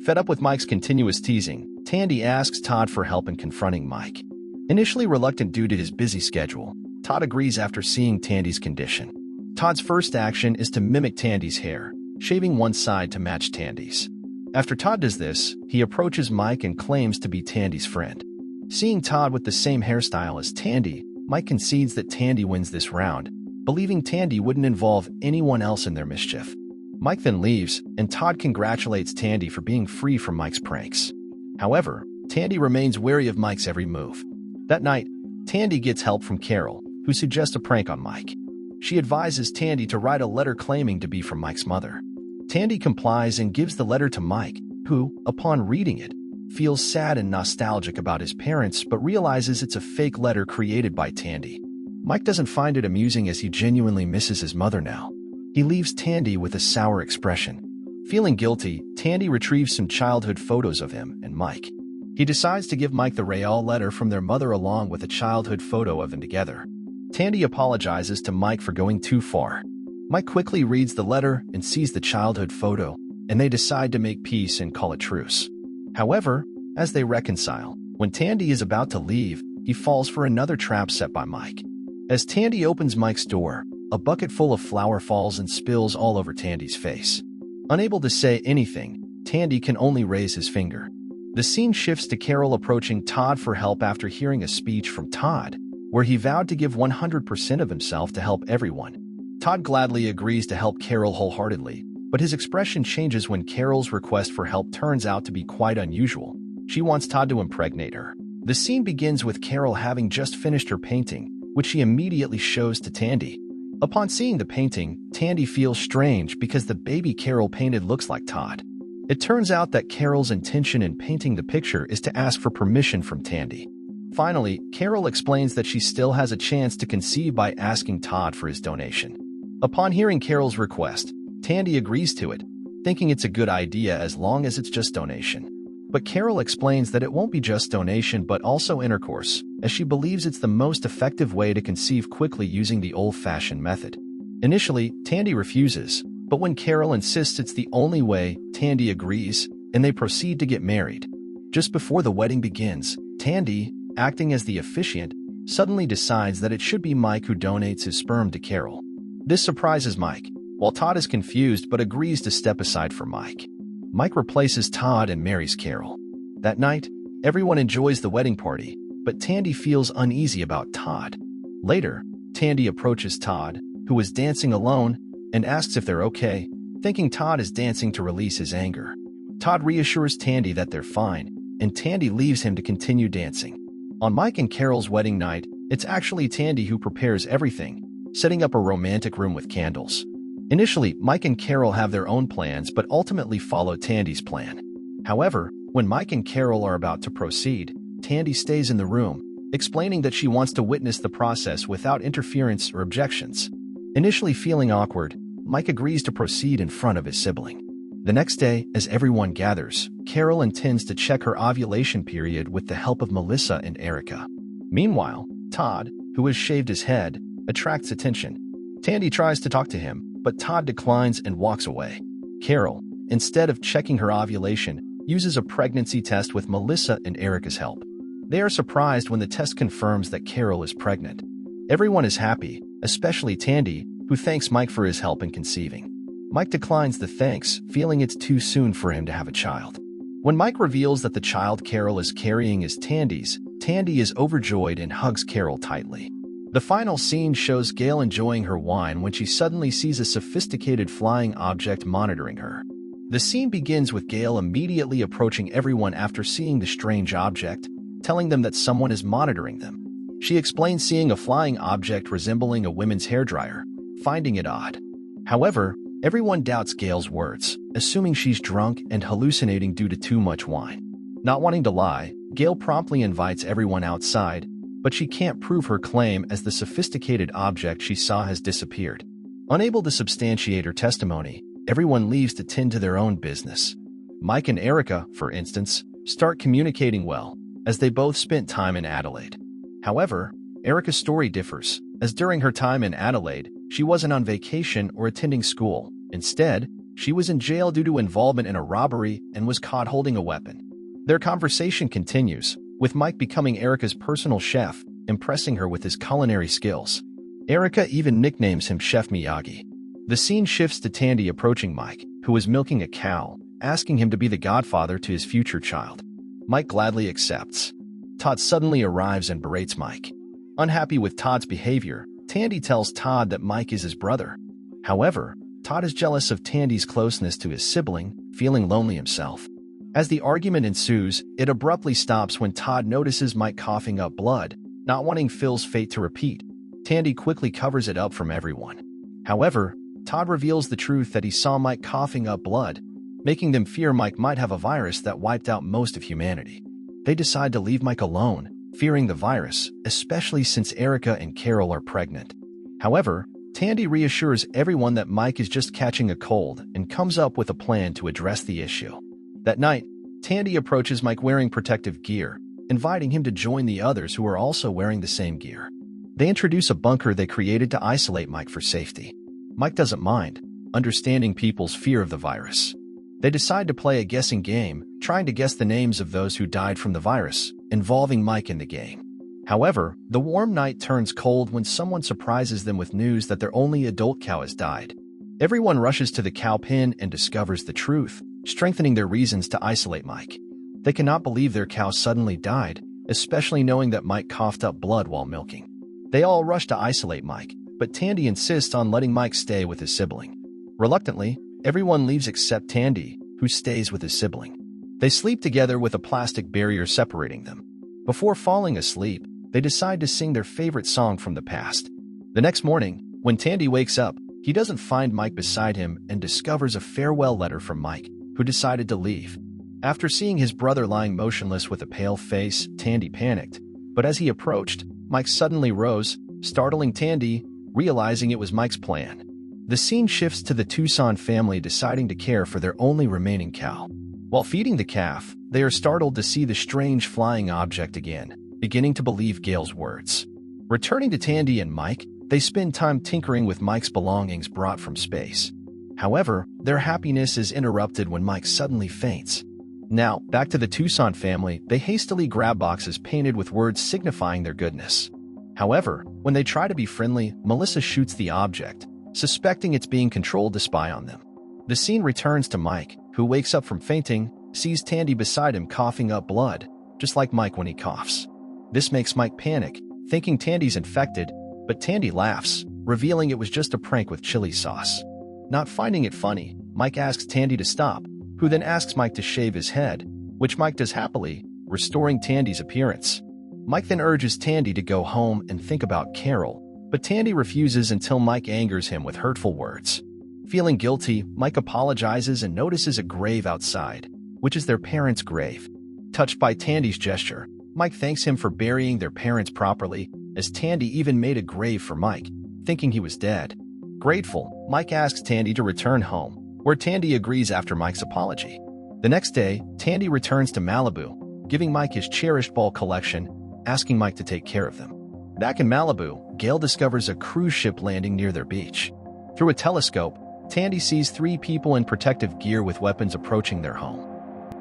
A: Fed up with Mike's continuous teasing, Tandy asks Todd for help in confronting Mike. Initially reluctant due to his busy schedule, Todd agrees after seeing Tandy's condition. Todd's first action is to mimic Tandy's hair, shaving one side to match Tandy's. After Todd does this, he approaches Mike and claims to be Tandy's friend. Seeing Todd with the same hairstyle as Tandy, Mike concedes that Tandy wins this round, believing Tandy wouldn't involve anyone else in their mischief. Mike then leaves, and Todd congratulates Tandy for being free from Mike's pranks. However, Tandy remains wary of Mike's every move. That night, Tandy gets help from Carol, who suggests a prank on Mike. She advises Tandy to write a letter claiming to be from Mike's mother. Tandy complies and gives the letter to Mike, who, upon reading it, feels sad and nostalgic about his parents but realizes it's a fake letter created by Tandy. Mike doesn't find it amusing as he genuinely misses his mother now. He leaves Tandy with a sour expression. Feeling guilty, Tandy retrieves some childhood photos of him and Mike. He decides to give Mike the Real letter from their mother along with a childhood photo of them together. Tandy apologizes to Mike for going too far. Mike quickly reads the letter and sees the childhood photo, and they decide to make peace and call a truce. However, as they reconcile, when Tandy is about to leave, he falls for another trap set by Mike. As Tandy opens Mike's door, a bucket full of flour falls and spills all over Tandy's face. Unable to say anything, Tandy can only raise his finger. The scene shifts to Carol approaching Todd for help after hearing a speech from Todd, where he vowed to give 100% of himself to help everyone. Todd gladly agrees to help Carol wholeheartedly, but his expression changes when Carol's request for help turns out to be quite unusual. She wants Todd to impregnate her. The scene begins with Carol having just finished her painting, which she immediately shows to Tandy. Upon seeing the painting, Tandy feels strange because the baby Carol painted looks like Todd. It turns out that Carol's intention in painting the picture is to ask for permission from Tandy. Finally, Carol explains that she still has a chance to conceive by asking Todd for his donation. Upon hearing Carol's request, Tandy agrees to it, thinking it's a good idea as long as it's just donation. But Carol explains that it won't be just donation but also intercourse, as she believes it's the most effective way to conceive quickly using the old-fashioned method. Initially, Tandy refuses, but when Carol insists it's the only way, Tandy agrees, and they proceed to get married. Just before the wedding begins, Tandy, acting as the officiant, suddenly decides that it should be Mike who donates his sperm to Carol. This surprises Mike, while Todd is confused but agrees to step aside for Mike. Mike replaces Todd and marries Carol. That night, everyone enjoys the wedding party, but Tandy feels uneasy about Todd. Later, Tandy approaches Todd, who is dancing alone, and asks if they're okay, thinking Todd is dancing to release his anger. Todd reassures Tandy that they're fine, and Tandy leaves him to continue dancing. On Mike and Carol's wedding night, it's actually Tandy who prepares everything, setting up a romantic room with candles. Initially, Mike and Carol have their own plans but ultimately follow Tandy's plan. However, when Mike and Carol are about to proceed, Tandy stays in the room, explaining that she wants to witness the process without interference or objections. Initially feeling awkward, Mike agrees to proceed in front of his sibling. The next day, as everyone gathers, Carol intends to check her ovulation period with the help of Melissa and Erica. Meanwhile, Todd, who has shaved his head, attracts attention. Tandy tries to talk to him, but Todd declines and walks away. Carol, instead of checking her ovulation, uses a pregnancy test with Melissa and Erica's help. They are surprised when the test confirms that Carol is pregnant. Everyone is happy, especially Tandy, who thanks Mike for his help in conceiving. Mike declines the thanks, feeling it's too soon for him to have a child. When Mike reveals that the child Carol is carrying is Tandy's, Tandy is overjoyed and hugs Carol tightly. The final scene shows Gail enjoying her wine when she suddenly sees a sophisticated flying object monitoring her. The scene begins with Gail immediately approaching everyone after seeing the strange object, telling them that someone is monitoring them. She explains seeing a flying object resembling a women's hairdryer, finding it odd. However, everyone doubts Gail's words, assuming she's drunk and hallucinating due to too much wine. Not wanting to lie, Gail promptly invites everyone outside, but she can't prove her claim as the sophisticated object she saw has disappeared. Unable to substantiate her testimony, everyone leaves to tend to their own business. Mike and Erica, for instance, start communicating well, as they both spent time in Adelaide. However, Erica's story differs, as during her time in Adelaide, she wasn't on vacation or attending school. Instead, she was in jail due to involvement in a robbery and was caught holding a weapon. Their conversation continues, with Mike becoming Erica's personal chef, impressing her with his culinary skills. Erica even nicknames him Chef Miyagi. The scene shifts to Tandy approaching Mike, who is milking a cow, asking him to be the godfather to his future child. Mike gladly accepts. Todd suddenly arrives and berates Mike. Unhappy with Todd's behavior, Tandy tells Todd that Mike is his brother. However, Todd is jealous of Tandy's closeness to his sibling, feeling lonely himself. As the argument ensues, it abruptly stops when Todd notices Mike coughing up blood, not wanting Phil's fate to repeat. Tandy quickly covers it up from everyone. However, Todd reveals the truth that he saw Mike coughing up blood, making them fear Mike might have a virus that wiped out most of humanity. They decide to leave Mike alone, fearing the virus, especially since Erica and Carol are pregnant. However, Tandy reassures everyone that Mike is just catching a cold and comes up with a plan to address the issue. That night, Tandy approaches Mike wearing protective gear, inviting him to join the others who are also wearing the same gear. They introduce a bunker they created to isolate Mike for safety. Mike doesn't mind, understanding people's fear of the virus. They decide to play a guessing game, trying to guess the names of those who died from the virus, involving Mike in the game. However, the warm night turns cold when someone surprises them with news that their only adult cow has died. Everyone rushes to the cow pen and discovers the truth, strengthening their reasons to isolate Mike. They cannot believe their cow suddenly died, especially knowing that Mike coughed up blood while milking. They all rush to isolate Mike, but Tandy insists on letting Mike stay with his sibling. Reluctantly, everyone leaves except Tandy, who stays with his sibling. They sleep together with a plastic barrier separating them. Before falling asleep, they decide to sing their favorite song from the past. The next morning, when Tandy wakes up, he doesn't find Mike beside him and discovers a farewell letter from Mike, who decided to leave. After seeing his brother lying motionless with a pale face, Tandy panicked. But as he approached, Mike suddenly rose, startling Tandy, realizing it was Mike's plan. The scene shifts to the Tucson family deciding to care for their only remaining cow. While feeding the calf, they are startled to see the strange flying object again, beginning to believe Gail's words. Returning to Tandy and Mike, they spend time tinkering with Mike's belongings brought from space. However, their happiness is interrupted when Mike suddenly faints. Now, back to the Tucson family, they hastily grab boxes painted with words signifying their goodness. However, when they try to be friendly, Melissa shoots the object, suspecting it's being controlled to spy on them. The scene returns to Mike, who wakes up from fainting, sees Tandy beside him coughing up blood, just like Mike when he coughs. This makes Mike panic, thinking Tandy's infected, but Tandy laughs, revealing it was just a prank with chili sauce. Not finding it funny, Mike asks Tandy to stop, who then asks Mike to shave his head, which Mike does happily, restoring Tandy's appearance. Mike then urges Tandy to go home and think about Carol, but Tandy refuses until Mike angers him with hurtful words. Feeling guilty, Mike apologizes and notices a grave outside, which is their parents' grave. Touched by Tandy's gesture, Mike thanks him for burying their parents properly, as Tandy even made a grave for Mike, thinking he was dead. Grateful, Mike asks Tandy to return home, where Tandy agrees after Mike's apology. The next day, Tandy returns to Malibu, giving Mike his cherished ball collection, asking Mike to take care of them. Back in Malibu, Gail discovers a cruise ship landing near their beach. Through a telescope, Tandy sees 3 people in protective gear with weapons approaching their home.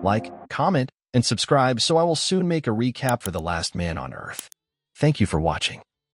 A: Like, comment, and subscribe so I will soon make a recap for The Last Man on Earth. Thank you for watching.